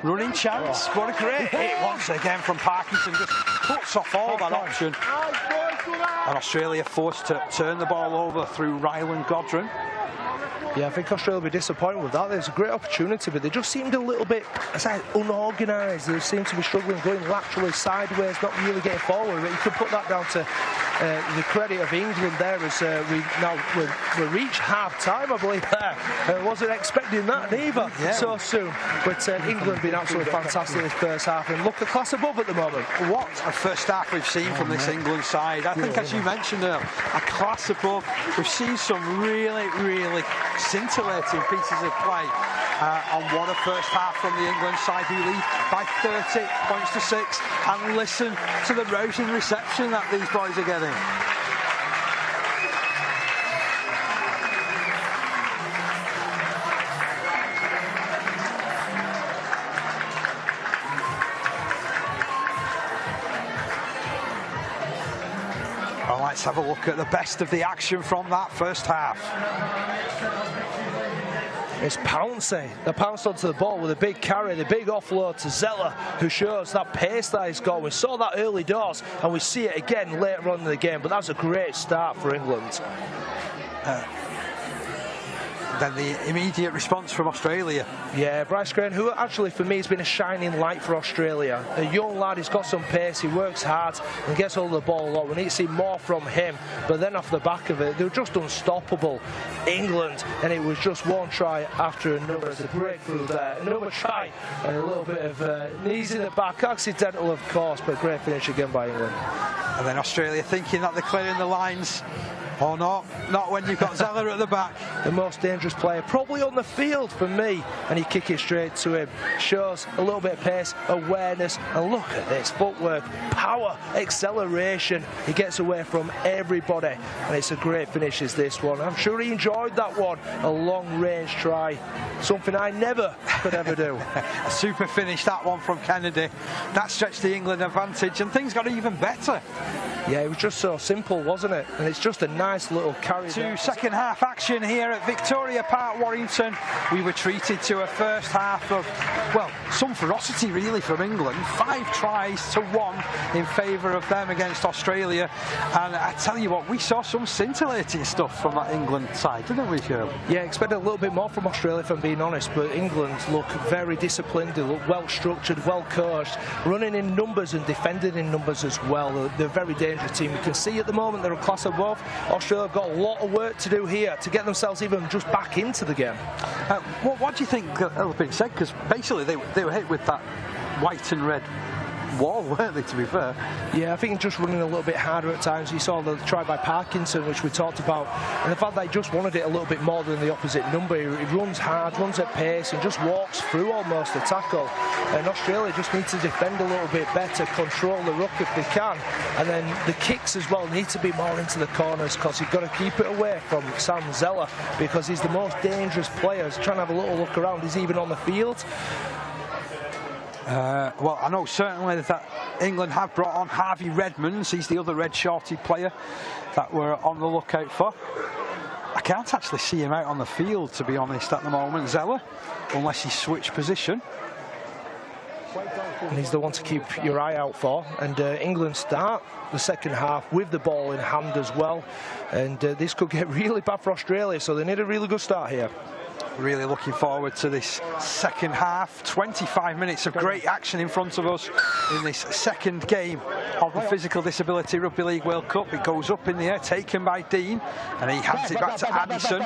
Running chance. What a great hit once again from Parkinson. Just cuts off all that option. And Australia forced to turn the ball over through Ryland Godron. Yeah, I think Australia will be disappointed with that. There's a great opportunity, but they just seemed a little bit, as I said, unorganised. They seem to be struggling, going laterally, sideways, not really getting forward. But you could put that down to the credit of England there, as we reached half-time, I believe, there. I wasn't expecting that neither so soon. But England been absolutely fantastic this first half, and look a class above at the moment. What a first half we've seen from this England side. I think, as you mentioned, a class above. We've seen some really, really scintillating pieces of play, and what a first half from the England side, who lead by 30 points to 6. And listen to the rousing reception that these boys are getting. Well, let's have a look at the best of the action from that first half. It's Pouncey. They pounced onto the ball with a big carry, the big offload to Zeller, who shows that pace that he's got. We saw that early doors, and we see it again later on in the game, but that's a great start for England. Then the immediate response from Australia. Yeah, Bryce Graham, who actually for me has been a shining light for Australia. A young lad, he's got some pace, he works hard and gets hold of the ball a lot. We need to see more from him, but then off the back of it, they were just unstoppable. England, and it was just one try after another as a breakthrough there. Another try and a little bit of knees in the back, accidental of course, but great finish again by England. And then Australia thinking that they're clearing the lines. Oh, not when you've got Zeller at the back. The most dangerous player probably on the field for me, and he kick it straight to him. Shows a little bit of pace, awareness, and look at this footwork, power, acceleration. He gets away from everybody, and it's a great finish as this one. I'm sure he enjoyed that one. A long range try, something I never could ever do. A super finish, that one from Kennedy. That stretched the England advantage, and things got even better. Yeah, it was just so simple, wasn't it? And it's just a nice little carry. To second half action here at Victoria Park, Warrington. We were treated to a first half of, well, some ferocity really from England. 5 tries to 1 in favour of them against Australia. And I tell you what, we saw some scintillating stuff from that England side, didn't we, Shirley? Yeah, expected a little bit more from Australia, if I'm being honest, but England look very disciplined, they look well structured, well coached, running in numbers and defending in numbers as well. They're a very dangerous team. You can see at the moment they're a class above. Australia have got a lot of work to do here to get themselves even just back into the game. What do you think has been said? Because basically they were hit with that white and red wall, weren't they, to be fair? Yeah, I think just running a little bit harder at times. You saw the try by Parkinson, which we talked about, and the fact that he just wanted it a little bit more than the opposite number. He runs hard, runs at pace, and just walks through almost the tackle. And Australia just need to defend a little bit better, control the ruck if they can, and then the kicks as well need to be more into the corners, because you've got to keep it away from Sam Zeller, because he's the most dangerous player. He's trying to have a little look around. He's even on the field. Well, I know certainly that England have brought on Harvey Redmond. He's the other red shorty player that we're on the lookout for. I can't actually see him out on the field, to be honest, at the moment, Zeller, unless he switched position. And he's the one to keep your eye out for. And England start the second half with the ball in hand as well. And this could get really bad for Australia, so they need a really good start here. Really looking forward to this second half. 25 minutes of great action in front of us in this second game of the Physical Disability Rugby League World Cup. It goes up in the air, taken by Dean, and he hands it back to Addison,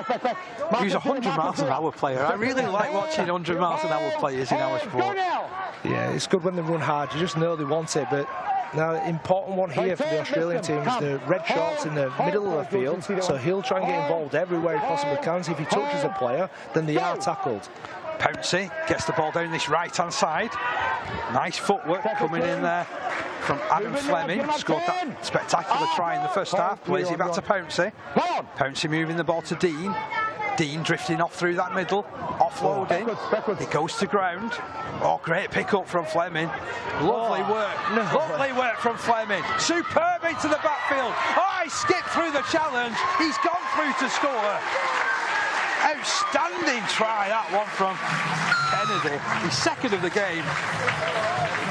who's a 100 miles an hour player. I really like watching 100 miles an hour players in our sport. Yeah, it's good when they run hard. You just know they want it, but Now, important one here for the Australian team is the red shorts in the middle of the field, so he'll try and get involved everywhere he possibly can. If he touches a player, then they are tackled. Pouncey gets the ball down this right-hand side. Nice footwork coming in there from Adam Fleming. Scored that spectacular try in the first half. Plays it back to Pouncey. Pouncey moving the ball to Dean. Dean drifting off through that middle, offloading. It goes to ground. Oh, great pick up from Fleming. Lovely work. Lovely work from Fleming. Superb into the backfield. Oh, he skipped through the challenge. He's gone through to score. Outstanding try, that one from Kennedy. He's second of the game.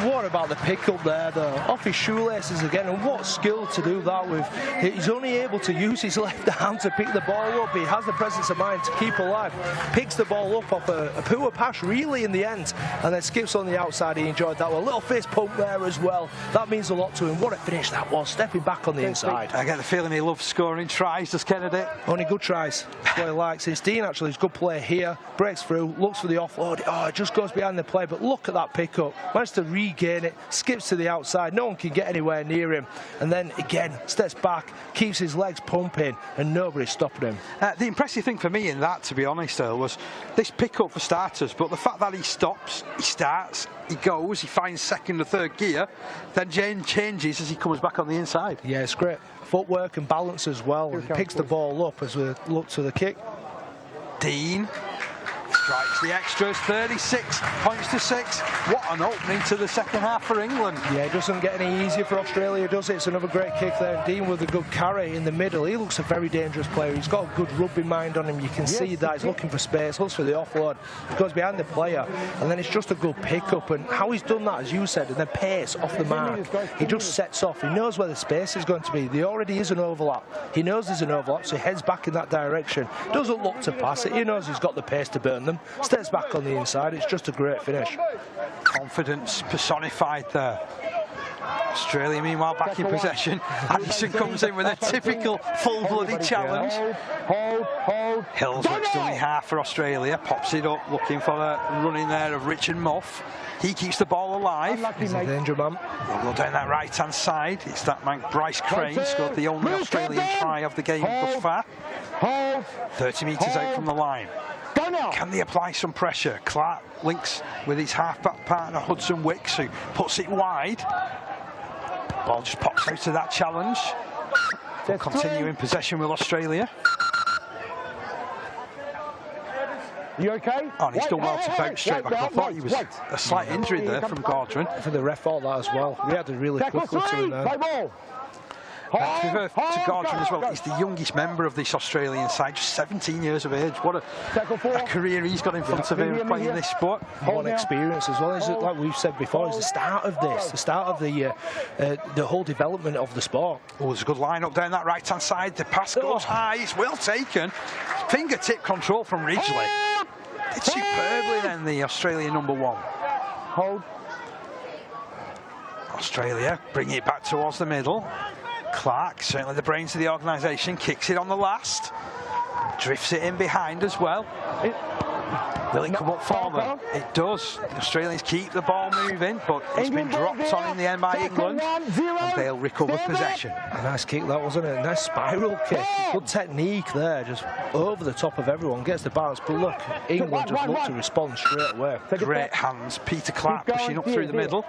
What about the pick up there, though? Off his shoelaces again, and what skill to do that with. He's only able to use his left hand to pick the ball up. He has the presence of mind to keep alive. Picks the ball up off a poor pass, really, in the end, and then skips on the outside. He enjoyed that one. Little fist pump there as well. That means a lot to him. What a finish that was, stepping back on the inside. I get the feeling he loves scoring tries, does Kennedy? Only good tries. That's what he likes. It's Dean, actually. He's a good player here. Breaks through, looks for the offload. Oh, it just goes behind the play, but look at that pick up. Managed to regain it, skips to the outside, no one can get anywhere near him, and then again steps back, keeps his legs pumping, and nobody's stopping him. The impressive thing for me in that, to be honest, Earl, was this pick up for starters, but the fact that he stops, he starts, he goes, he finds second or third gear, then changes as he comes back on the inside. Yeah, it's great footwork and balance as well. He picks the ball up as we look to the kick. Dean strikes the extras, 36 points to 6. What an opening to the second half for England. Yeah, it doesn't get any easier for Australia, does it? It's another great kick there. Dean with a good carry in the middle. He looks a very dangerous player. He's got a good rugby mind on him. You can see that. He's looking for space, looks for the offload. He goes behind the player, and then it's just a good pick-up. And how he's done that, as you said, and then pace off the mark. He just sets off. He knows where the space is going to be. There already is an overlap. He knows there's an overlap, so he heads back in that direction. Doesn't look to pass it. He knows he's got the pace to burn them. Steps back on the inside. It's just a great finish. Confidence personified there. Australia, meanwhile, back in possession. Anderson comes in with a typical full-blooded challenge. Hills works dummy half for Australia. Pops it up, looking for a run in there of Richard Muff. He keeps the ball alive. He's a danger man. He'll go down that right-hand side. It's that man, Bryce Crane, scored the only Australian try of the game thus far. 30 metres out from the line. Can they apply some pressure? Clark links with his half-back partner Hudson Wicks, who puts it wide. Ball just pops out to that challenge. We'll continue in possession with Australia. You okay? Oh, and he's done well to bounce straight back. I thought he was a slight injury there from Gordon. For the ref, all that as well. We had to really quickly to him there. To Gordon as well, he's the youngest member of this Australian side, just 17 years of age. What a career he's got in front of him playing this sport. What experience as well. Like we've said before, it's the start of this, the start of the whole development of the sport. Oh, there's a good line up down that right-hand side. The pass goes high, it's well taken. Fingertip control from Ridgely. Did superbly then, the Australian number 1. Hold. Australia bring it back towards the middle. Clark, certainly the brains of the organisation, kicks it on the last. Drifts it in behind as well. Will it come up for them? It does. The Australians keep the ball moving, but it's been dropped on in the end by England, and they'll recover possession. A nice kick that, wasn't it? A nice spiral kick. Good technique there, just over the top of everyone, gets the balance. But look, England just look to respond straight away. Great hands. Peter Clark pushing up through the middle.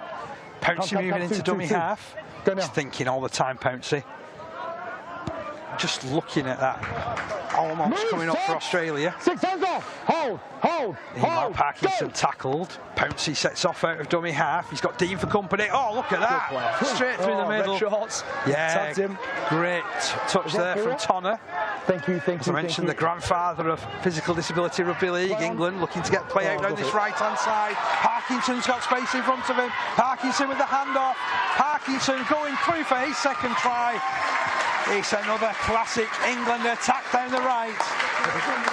Pouncey moving into dummy half. He's thinking all the time, Pouncey. Just looking at that. Almost coming up for Australia. 6 hands off. Hold. Meanwhile, Parkinson tackled. Pouncey sets off out of dummy half. He's got Dean for company. Oh, look at that. Straight through the middle. Yeah, great touch there from Tonner. Thank you. As I mentioned, the grandfather of Physical Disability Rugby League, England, looking to get play out down this right-hand side. Parkinson's got space in front of him. Parkinson with the handoff. Parkinson going through for his second try. It's another classic England attack down the right.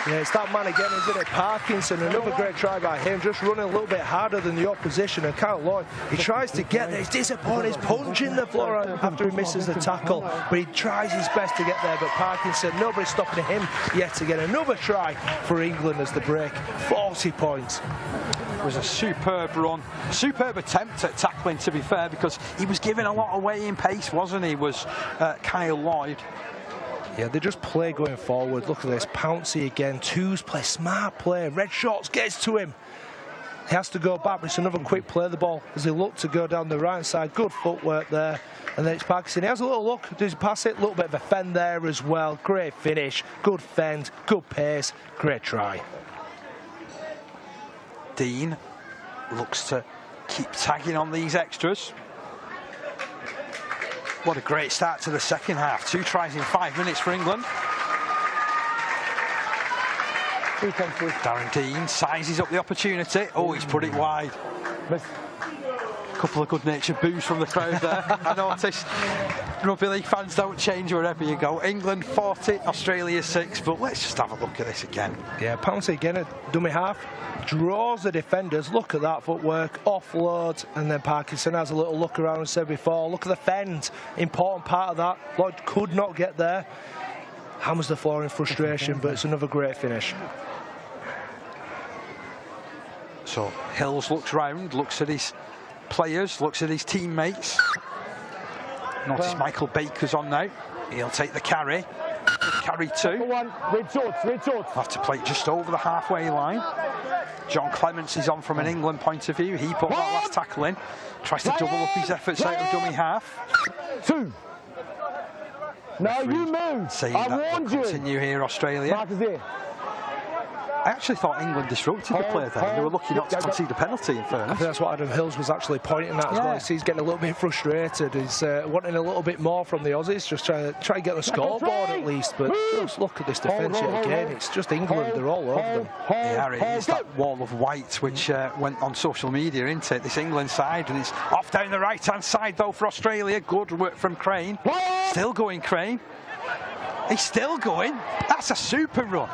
Yeah, it's that man again, isn't it? Parkinson, another great try by him, just running a little bit harder than the opposition. And Kyle Lloyd, he tries to get there. He's disappointed. He's punching the floor after he misses the tackle, but he tries his best to get there. But Parkinson, nobody's stopping him yet again. Another try for England as the break. 40 points. It was a superb run, superb attempt at tackling, to be fair, because he was giving a lot away in pace, wasn't he, was Kyle Lloyd. Yeah, they just play going forward. Look at this, Pouncey again, twos play, smart play, red shorts gets to him. He has to go back, but it's another quick play of the ball as he looked to go down the right side. Good footwork there. And then it's Parkinson. He has a little look, does he pass it? A little bit of a fend there as well. Great finish, good fend, good pace, great try. Dean looks to keep tagging on these extras. What a great start to the second half. 2 tries in 5 minutes for England. Darren Dean sizes up the opportunity. Oh, he's put it wide. A couple of good-natured boos from the crowd there. I noticed rugby league fans don't change wherever you go. England 40, Australia 6, but let's just have a look at this again. Yeah, Pouncey again at dummy half. Draws the defenders. Look at that footwork. Offload, and then Parkinson has a little look around and said before. Look at the fend. Important part of that. Lloyd could not get there. Hammers the floor in frustration, but it's another great finish. So Hills looks round, looks at his players, looks at his teammates. Notice Michael Baker's on now. He'll take the carry. Carry 2. Red shorts. Have to play just over the halfway line. John Clements is on from an England point of view. He put that last tackle in. Tries to double up his efforts out of dummy half. 2. No, you moved. Saying I that warned you. Continue here, Australia. Mark is there. I actually thought England disrupted the play there. They were lucky not to concede a penalty, in fairness. I think that's what Adam Hills was actually pointing at as well. He's getting a little bit frustrated. He's wanting a little bit more from the Aussies, just try to get the scoreboard at least. But just look at this defence yet again. It's just England, they're all over them. Yeah, it is that wall of white which went on social media, isn't it? This England side, and it's off down the right-hand side, though, for Australia. Good work from Crane. Still going, Crane. He's still going. That's a super run.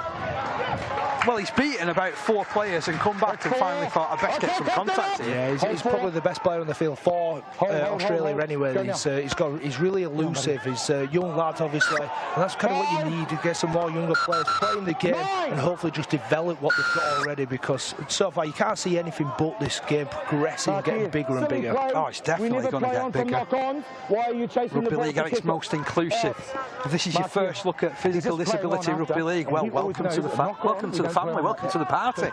Well, he's beaten about 4 players and come back and finally thought, I best get some contact here. Yeah, he's probably the best player on the field for Australia anyway. He's really elusive. He's a young lad, obviously, and that's kind of what you need to get some more younger players playing the game and hopefully just develop what they've got already, because so far you can't see anything but this game progressing, getting bigger and bigger. Oh, it's definitely going to get bigger. Why are you chasing Rugby League at its most inclusive. If this is your first look at physical disability Rugby League, well, welcome to the family, welcome to the party.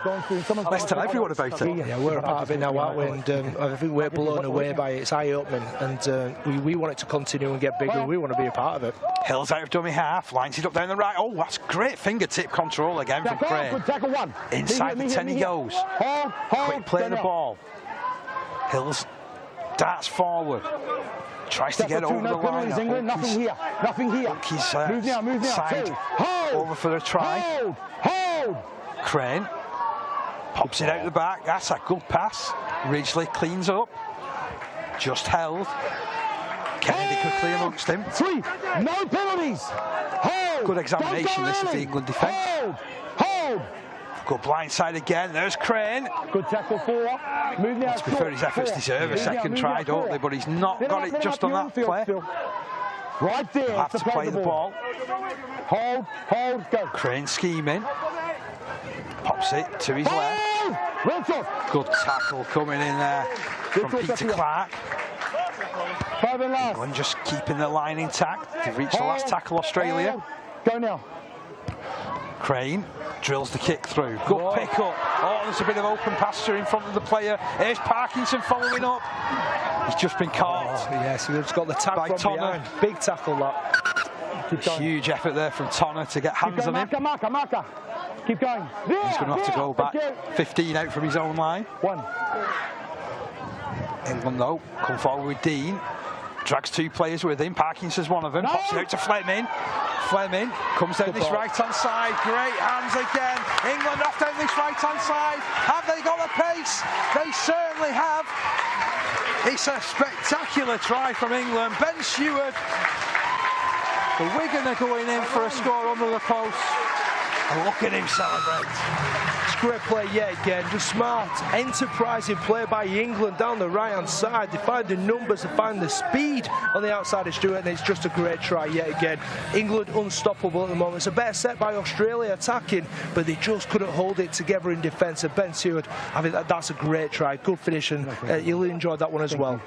Let's tell everyone about it. Yeah, we're a part of it now, aren't we? And I think we're blown away by it. It's eye-opening, and we want it to continue and get bigger. We want to be a part of it. Hills out of dummy half, lines it up down the right. Oh, that's great fingertip control again from Crane. Inside the 10 he goes. Quick play of the ball. Hills darts forward. Tries to get over the line. Nothing here. His side over for a try. Hold. Crane pops it out the back. That's a good pass. Ridgely cleans up. Just held. Kennedy quickly amongst him. 3. No penalties. Hold. Good examination this of the England defence. Hold. Good blindside again. There's Crane. Good tackle 4. Move now. To be fair, his efforts deserve a second try, don't they? But he's not got it just on that play. Right there. He'll have to play the ball. Hold, go. Crane scheming. Pops it to his left. Good tackle coming in there from Peter Clark. England just keeping the line intact. They've reached the last tackle, Australia. Go now. Crane drills the kick through. Good pick up. Oh, there's a bit of open pasture in front of the player. Here's Parkinson following up. He's just been caught. Yes, he's got the tap by from behind. Big tackle that. Huge effort there from Tonner to get hands on him. Marker. Keep going. He's going to have to go back 15 out from his own line. 1. England, though, come forward with Dean. Drags 2 players with him. Parkinson's one of them. Pops it out to Fleming. Fleming comes down this right-hand side. Great hands again. England off down this right-hand side. Have they got the pace? They certainly have. It's a spectacular try from England. Ben Stewart The Wigan are going in for a score under the post. And look at him celebrate. It's great play yet again, just smart, enterprising play by England down the right-hand side. They find the numbers, they find the speed on the outside of Stewart, and it's just a great try yet again. England unstoppable at the moment. It's a better set by Australia attacking, but they just couldn't hold it together in defence. And Ben Stewart, I think that's a great try, good finish, and you'll enjoy that one as well.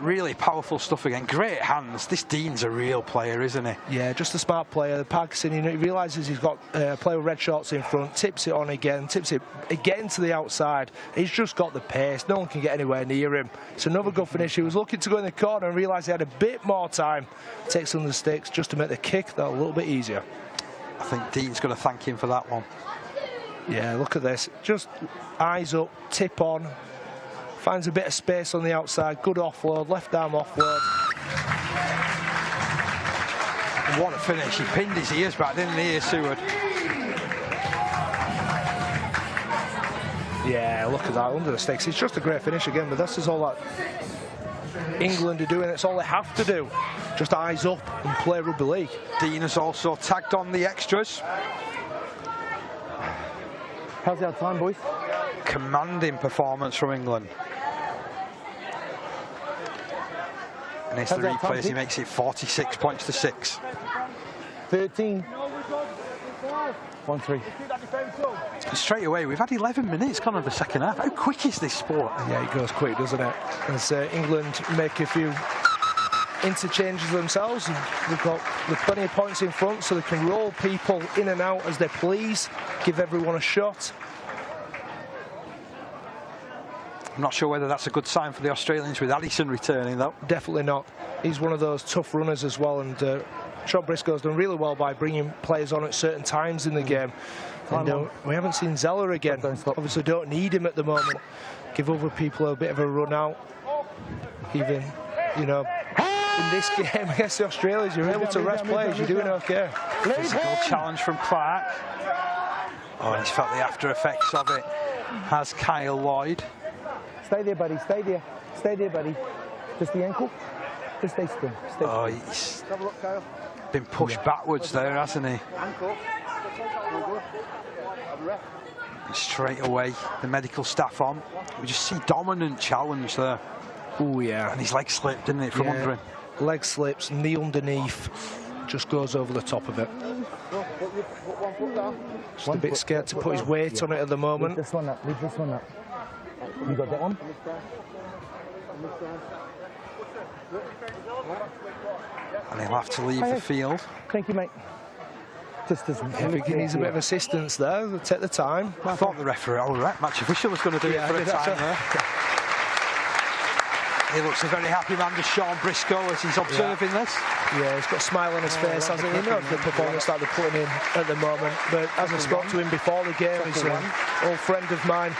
Really powerful stuff again. Great hands. This Dean's a real player, isn't he? Yeah, just a smart player. Parkinson, he realises he's got a player with red shorts in front, tips it on again, tips it again to the outside. He's just got the pace. No one can get anywhere near him. It's another good finish. He was looking to go in the corner and realised he had a bit more time. Takes on the sticks just to make the kick that a little bit easier. I think Dean's going to thank him for that one. Yeah, look at this. Just eyes up, tip on. Finds a bit of space on the outside, good offload, left arm offload. What a finish, he pinned his ears back, didn't he, Seward? Yeah, look at that, under the sticks. It's just a great finish again, but this is all that England are doing. It's all they have to do. Just eyes up and play rugby league. Dean has also tagged on the extras. How's our time, boys? Commanding performance from England. And it's the replays, he makes it 46 points to 6. 13. 1-3. Straight away, we've had 11 minutes gone of the second half. How quick is this sport? Yeah, it goes quick, doesn't it? As England make a few interchanges themselves. They've got plenty of points in front, so they can roll people in and out as they please, give everyone a shot. I'm not sure whether that's a good sign for the Australians with Addison returning, though. Definitely not. He's one of those tough runners as well, and Sean Briscoe's done really well by bringing players on at certain times in the game. And we haven't seen Zeller again. Obviously don't need him at the moment. Give other people a bit of a run out. Even, you know, in this game against the Australians, you're able to rest players, you're doing okay. Physical challenge from Clark. Oh, and he's felt the after effects of it. Has Kyle Lloyd. Stay there, buddy. Stay there. Stay there, buddy. Just the ankle. Just stay still. Oh, he's been pushed backwards there, hasn't he? And straight away, the medical staff on. We just see dominant challenge there. Oh, yeah. And his leg slipped, didn't it, from under him? Leg slips, knee underneath. Just goes over the top of it. Just a bit scared to put his weight on it at the moment. Leave this one up. Leave this one up. You got that one? And he'll have to leave the field. Thank you, mate. Just as I think he needs a bit of assistance there. They'll take the time. I thought the referee, match official was going to do it for a time there. He looks a very happy man, just Sean Briscoe, as he's observing this. Yeah, he's got a smile on his face, hasn't he? He knows the performance that they're putting in at the moment. But as I spoke to him before the game, he's an old friend of mine.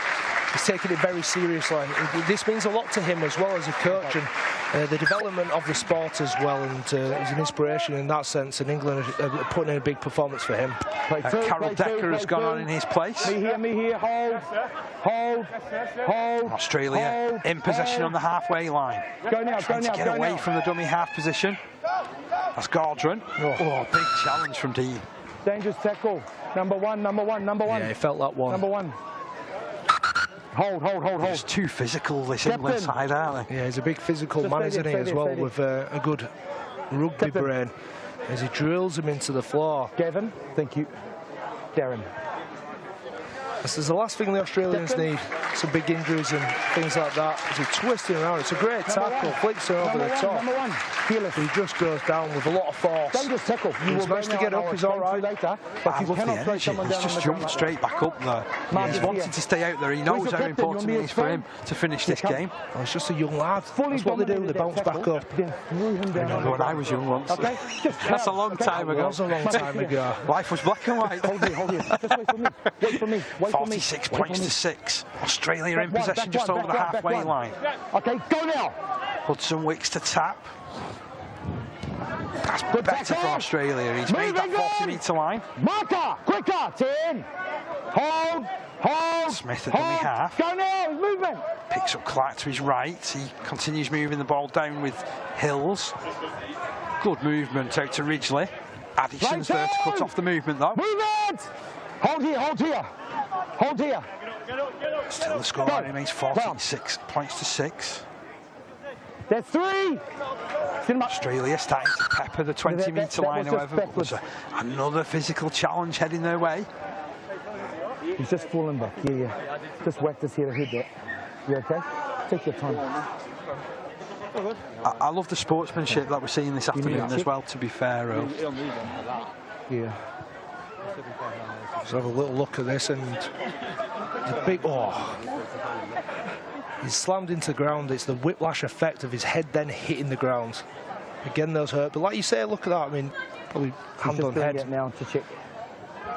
He's taking it very seriously. This means a lot to him as well as a coach, and the development of the sport as well, and he's an inspiration in that sense, and England are putting in a big performance for him. Carol Decker has gone on in his place. Me here, hold. Australia in possession on the halfway line. Go now, Trying to get away from the dummy half position. That's Gordon. Oh, big challenge from Dean. Dangerous tackle. Number one. Yeah, he felt that one. Number one. Hold. He's too physical, this England side, aren't they? Yeah, he's a big physical man, isn't he, as well, with a good rugby brain, as he drills him into the floor. Gavin, thank you. Darren. This is the last thing the Australians need. Some big injuries and things like that. As he's twisting around, it's a great tackle, flicks it over the top. Number one, fearless. He just goes down with a lot of force. Dangerous tackle. He's managed to get up, he's all right. Later, but you cannot throw someone down. He's just jumped straight back up there. He's wanted to stay out there. He knows how important it is for him to finish this game. Oh, he's just a young lad. That's what they do, they bounce back up. I remember when I was young once. Okay. That's a long time ago. That was a long time ago. Life was black and white. Hold here. Just wait for me. 46 points to 6. Australia in possession just over the halfway line. Okay, go now. Hudson Wicks to tap. That's better for Australia. He's made that 40-metre line. Marker, quicker, 10. Hold. Smith at dummy half. Go now, movement. Picks up Clark to his right. He continues moving the ball down with Hills. Good movement out to Ridgely. Addison's there to cut off the movement though. Movement! Hold here, hold here. Hold here. Still the scoreline remains 46 points to 6. There's 3. Australia starting to pepper the 20-metre line, however, but there's another physical challenge heading their way. He's just falling back. Yeah. Just whack this here to hit that. You okay? Take your time. I love the sportsmanship that we're seeing this afternoon as well, to be fair, Earl. Yeah. Let's have a little look at this, and the big... He's slammed into the ground. It's the whiplash effect of his head then hitting the ground. Again, those hurt. But like you say, look at that. I mean, probably hand on head. Now to check.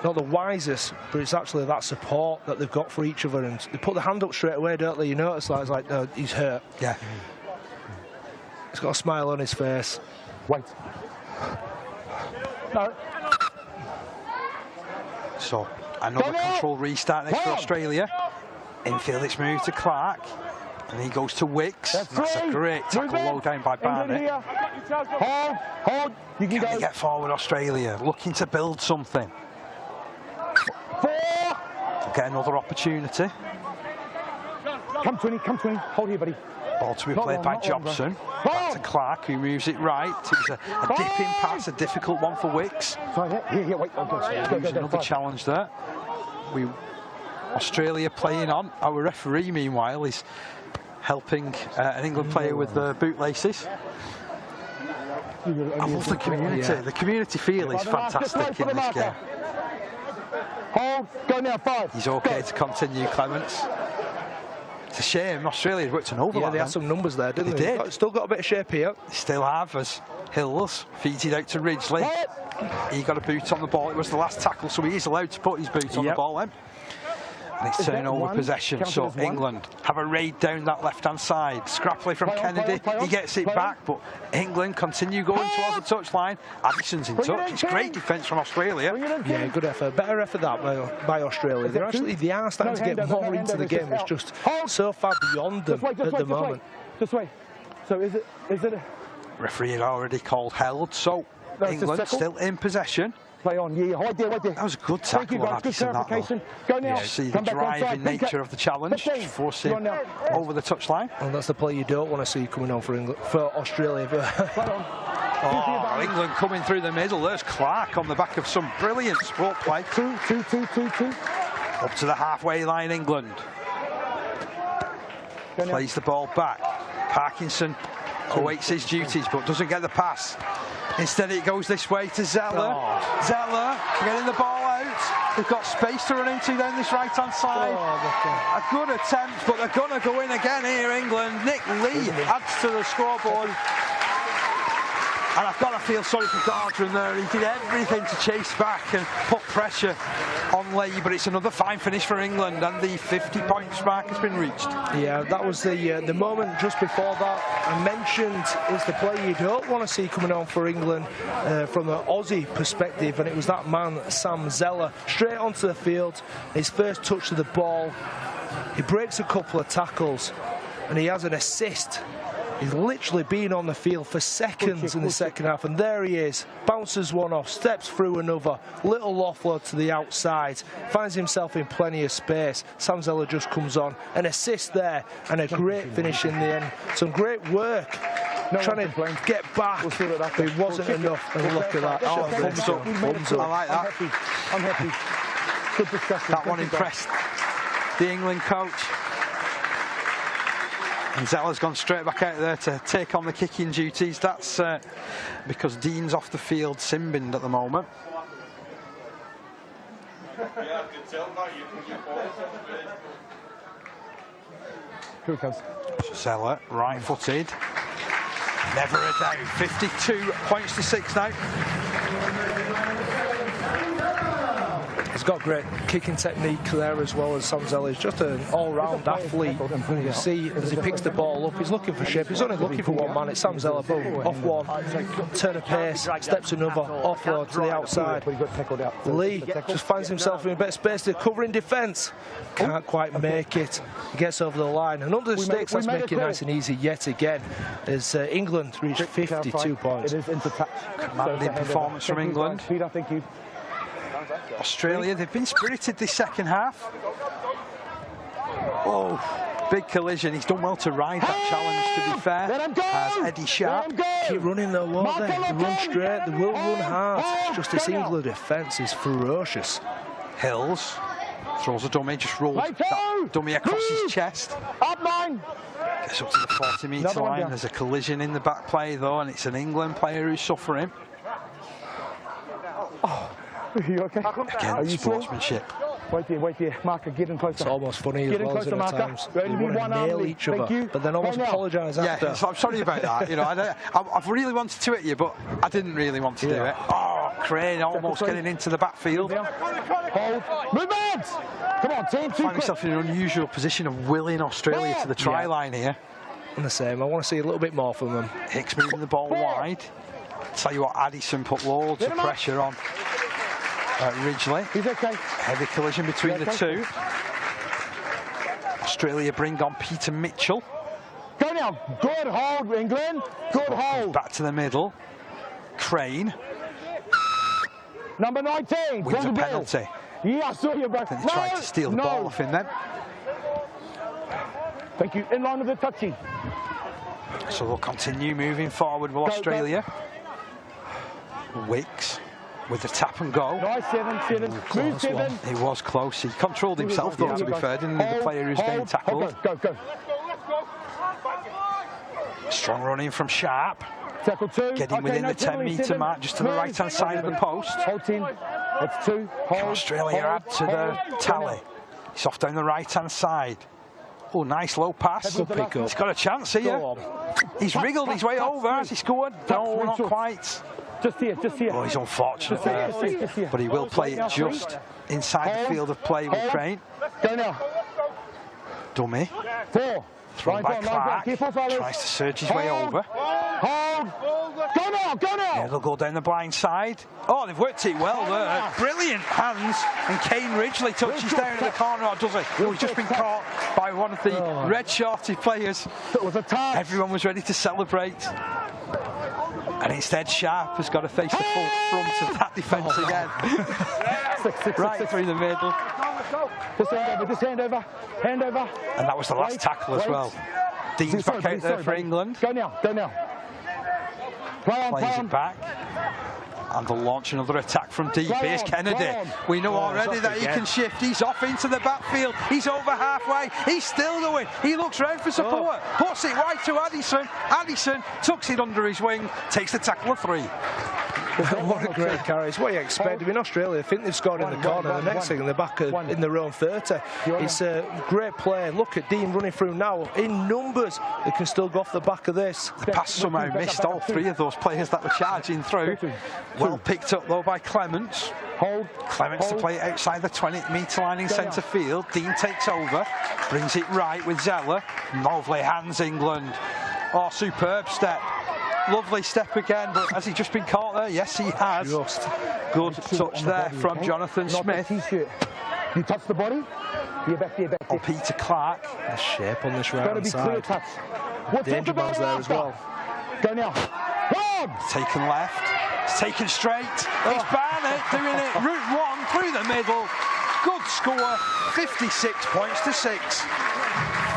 Not the wisest, but it's actually that support that they've got for each other. And they put the hand up straight away, don't they? You notice that. It's like, no, he's hurt. Yeah. He's got a smile on his face. Wait. No. So, another control restart next for Australia. Infield, it's moved to Clark. And he goes to Wicks. That's a great tackle low down by Barnett. Hold. You can Can they get forward, Australia? Looking to build something. 4. Get another opportunity. Come 20. Hold here, buddy. Ball to be played by Jobson. Back to Clark, who moves it right. It was a dipping pass, a difficult one for Wicks. Here, wait. There's another challenge there. Australia playing on. Our referee, meanwhile, is helping an England player with the bootlaces. I love the community. The community feel is fantastic in this game. Hold. Go now, 5. He's okay to continue, Clements. It's a shame. Australia worked an overlap. Yeah, they had some numbers there, didn't they? Did. Still got a bit of shape here. They still have, as Hills feeds it out to Ridgely. He got a boot on the ball. It was the last tackle, so he is allowed to put his boot on the ball then. And it's turnover possession, so England have a raid down that left-hand side. Scrappily from Kennedy, he gets it back, but England continue going towards the touchline. Addison's in touch. It's great defence from Australia. Yeah, good effort. Better effort that by Australia. They are starting to get more into the game. It's just so far beyond them at the moment. Just wait. So is it a... Referee had already called held, so England still in possession. Play on, wait there. That was a good tackle on Addison, that though. Go now. You see the driving nature of the challenge, forcing over the touchline. And that's the play you don't want to see coming on for Australia. England coming through the middle. There's Clark on the back of some brilliant sport play. 2. Up to the halfway line, England. Plays the ball back. Parkinson awaits his duties, but doesn't get the pass. Instead, it goes this way to Zeller. Zeller getting the ball out. They've got space to run into down this right-hand side. A good attempt, but they're going to go in again here, England. Nick Lee adds to the scoreboard. And I've got to feel sorry for Gardner there. He did everything to chase back and put pressure on Lee, but it's another fine finish for England, and the 50 points mark has been reached. Yeah, that was the moment just before that I mentioned is the play you don't want to see coming on for England from the Aussie perspective, and it was that man, Sam Zeller, straight onto the field. His first touch of the ball, he breaks a couple of tackles, and he has an assist. He's literally been on the field for seconds in the second half, and there he is. Bounces one off, steps through another, little offload to the outside, finds himself in plenty of space. Sam Zeller just comes on, an assist there, and a great finish in the end. Some great work trying to get back, but it wasn't enough, and look at that. Thumbs up. I like that. I'm happy. Good discussion. That one impressed the England coach. And Zeller's gone straight back out there to take on the kicking duties. That's because Dean's off the field, sin-binned at the moment. Here it comes. Zeller, right-footed. Never a doubt. 52 points to 6 now. He's got great kicking technique there as well as Samzella. He's just an all-round athlete. You see, as he picks the ball up, he's looking for shape. He's only looking for one man. It's Samzella, boom, off one, turn of pace, steps another, offload to the outside. Lee just finds himself in a bit of space to cover in defence. Can't quite make it. He gets over the line. And under the stakes, let's make it nice and easy yet again, as England reached 52 points. Commanding performance from England. Australia, they've been spirited this second half. Oh, big collision. He's done well to ride that challenge, to be fair, as Eddie Sharp. Keep running though, won't they? They run straight, they will run hard. It's just this England defence is ferocious. Hills throws a dummy, just rolls that dummy across his chest. Gets up to the 40-metre line. There's a collision in the back play though, and it's an England player who's suffering. Are you okay? Again, sportsmanship. Wait here, Marker, get in closer. It's almost funny as well, isn't it, at times? They want to nail each other, but then almost apologise after. Yeah, so I'm sorry about that. You know, I've really wanted to hit you, but I didn't really want to do it. Oh, Crane almost getting into the backfield. Hold. Movement! Come on, team, Find himself in an unusual position of willing Australia to the try line here. I'm the same. I want to see a little bit more from them. Hicks moving the ball wide. Tell you what, Addison put loads of pressure on Ridgely. He's okay. Heavy collision between the two. Australia bring on Peter Mitchell. Go now. Good hold, England. Good hold. Back to the middle. Crane. Number 19. Wins a penalty. Yeah, I saw you back. Then he tried to steal the ball off him then. Thank you. In line with the touchy. So they'll continue moving forward with Australia. Wicks with the tap and go. Nice, Seven. Move, Seven. He was close. He controlled himself, though, to be fair, didn't he? The player who's getting tackled. Go. Strong running from Sharp. Tackle 2. Getting within the 10-metre mark, just to the right-hand side of the post. Hold, team. That's 2. Hold. Australia add to the tally. He's off down the right-hand side. Oh, nice low pass. Good pick up. He's got a chance here. He's wriggled his way over. Has he scored? No, not quite. Just here. Oh, he's unfortunate there. But he will play it just inside the field of play with Crane. Go now. Dummy. 4. Thrown by Clark. Tries to surge his way over. Hold. Go now. Yeah, they'll go down the blind side. Oh, they've worked it well there. Brilliant hands. And Kane Ridgely touches down at the corner. Or does he? Oh, he's just been caught by one of the red-shorted players. It was a touch. Everyone was ready to celebrate. And instead, Sharp has got to face the full front of that defence again. Right through the middle. Just hand over. And that was the last tackle as well. Dean's back out there for England. Go now. Plays it back. And they'll launch another attack from deep. Here's Kennedy. We know already that he can shift. He's off into the backfield. He's over halfway. He's still going. He looks round for support. Puts it wide to Addison. Addison tucks it under his wing. Takes the tackle of 3. What a great carry. It's what you expect. In Australia, I think they've scored in the corner. The next thing in the back in their own 30. It's a great play. Look at Dean running through now. In numbers, they can still go off the back of this. The pass somehow missed all 3 of those players that were charging through. Well picked up though by Clements. Clements to play it outside the 20-metre line in centre field. Dean takes over, brings it right with Zeller. Lovely hands, England. Oh, superb step. Lovely step again, but has he just been caught there? Yes, he has. Good touch there from Jonathan Smith. You touch the body. You're back. Oh, Peter Clark. The shape on this right side. Danger man's there as well. Go now. Taken left. It's taken straight. It's Barnett doing it. Route 1 through the middle. Good score. 56 points to 6.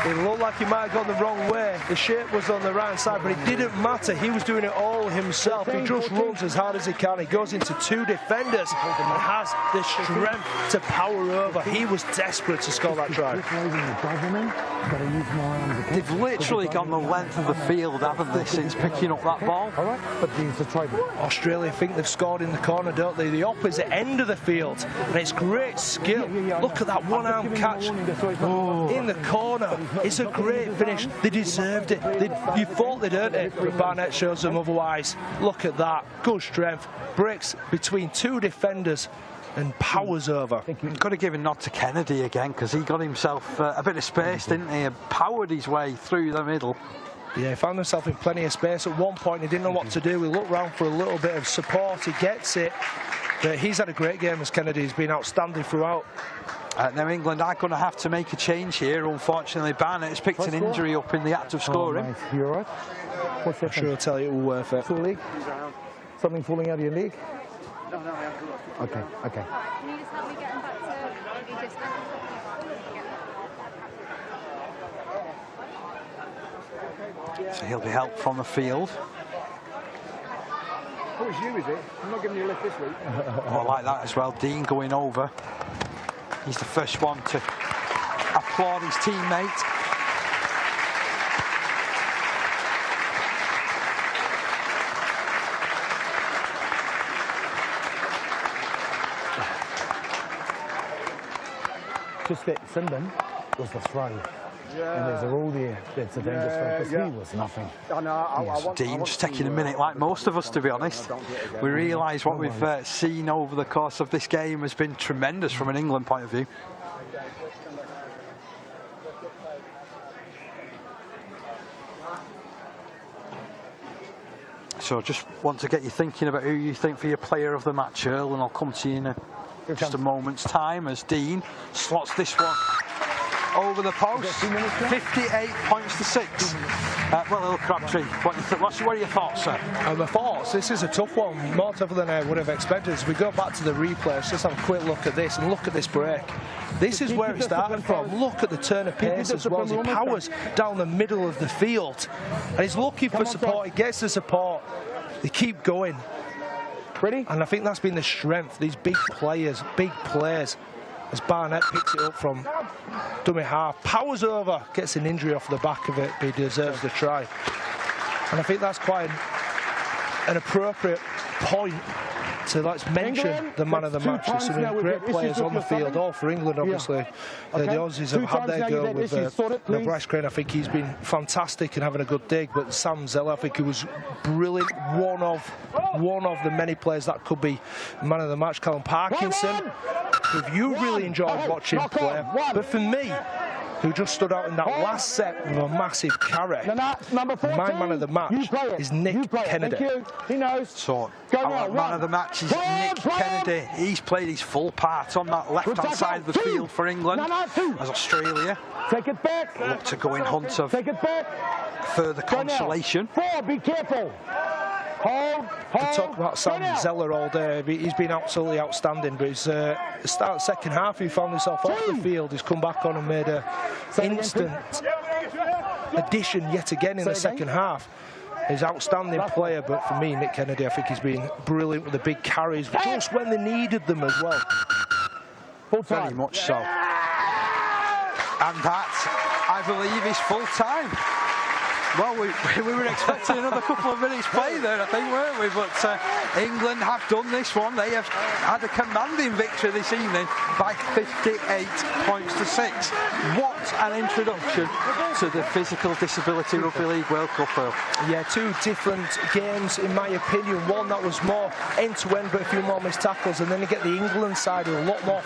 It looked like he might have gone the wrong way. The shape was on the right side, but it didn't matter. He was doing it all himself. He just runs as hard as he can. He goes into 2 defenders and has the strength to power over. He was desperate to score that try. They've literally gone the length of the field, haven't they, since picking up that ball? Australia think they've scored in the corner, don't they? The opposite end of the field. And it's great skill. Look at that one-arm catch in the corner. It's a great finish. They deserved it. You thought they'd earned it, but Barnett shows them otherwise. Look at that. Good strength. Breaks between 2 defenders. and powers over. You've got to give a nod to Kennedy again, because he got himself a bit of space, didn't he, and powered his way through the middle. Yeah, he found himself in plenty of space. At one point, he didn't know what to do. He looked round for a little bit of support. He gets it. But he's had a great game as Kennedy. He's been outstanding throughout. Now England are going to have to make a change here. Unfortunately, Barnett has picked an injury up in the act of scoring. Oh, you all right? What's I'm sure I'll tell you it will worth it. Full leg? Something falling out of your leg? No, I'm good. Okay, okay. Can you just help me get him back to maybe just... So he'll be helped from the field. Oh, it's you, is it? I'm not giving you a lift this week. Oh, I like that as well. Dean going over. He's the first one to applaud his teammate. Just that Simbin was the throw. Yeah. And there's a rule there that's a dangerous throw, because he was nothing. Dean just taking a minute, like most of us, to be honest. We realise what we've seen over the course of this game has been tremendous from an England point of view. So just want to get you thinking about who you think for your player of the match, Earl, and I'll come to you in just a moment's time as Dean slots this one over the post. 58 points to 6. Well, Earl Crabtree, what are your thoughts, sir? My thoughts, this is a tough one, more tougher than I would have expected. As we go back to the replay, let's just have a quick look at this, and look at this break. This is where it started from. Look at the turn of pace as well as he powers down the middle of the field. And he's looking for support, he gets the support, they keep going. Ready? And I think that's been the strength, these big players, big plays. As Barnett picks it up from dummy half, powers over, gets an injury off the back of it, but he deserves the try. And I think that's quite an appropriate point to let's mention England, the man of the match. There's some great players on the field, all for England, obviously. Yeah. Okay. The Aussies have had their go with Bryce Crane. I think he's been fantastic and having a good dig, but Sam Zeller, I think he was brilliant. One of the many players that could be man of the match. Callum Parkinson, who you really enjoyed watching play, but for me, who just stood out in that last set with a massive carry. My man of the match is Nick Kennedy. He knows. So our man of the match is Nick Kennedy. He's played his full part on that left-hand side of the field for England as Australia look to go in hunt of further consolation. Be careful. Could talk about Sam Zeller all day. He's been absolutely outstanding, but his start of the second half, he found himself off the field. He's come back on and made an instant addition yet again in the second half. He's an outstanding player, but for me, Nick Kennedy, I think he's been brilliant with the big carries, just when they needed them as well. Very much so. And that, I believe, is full time. Well, we were expecting another couple of minutes play there, I think, weren't we? But England have done this one. They have had a commanding victory this evening by 58 points to 6. What an introduction to the Physical Disability Rugby League World Cup, Earl. Yeah, two different games, in my opinion. One that was more end-to-end, but a few more missed tackles, and then you get the England side with a lot more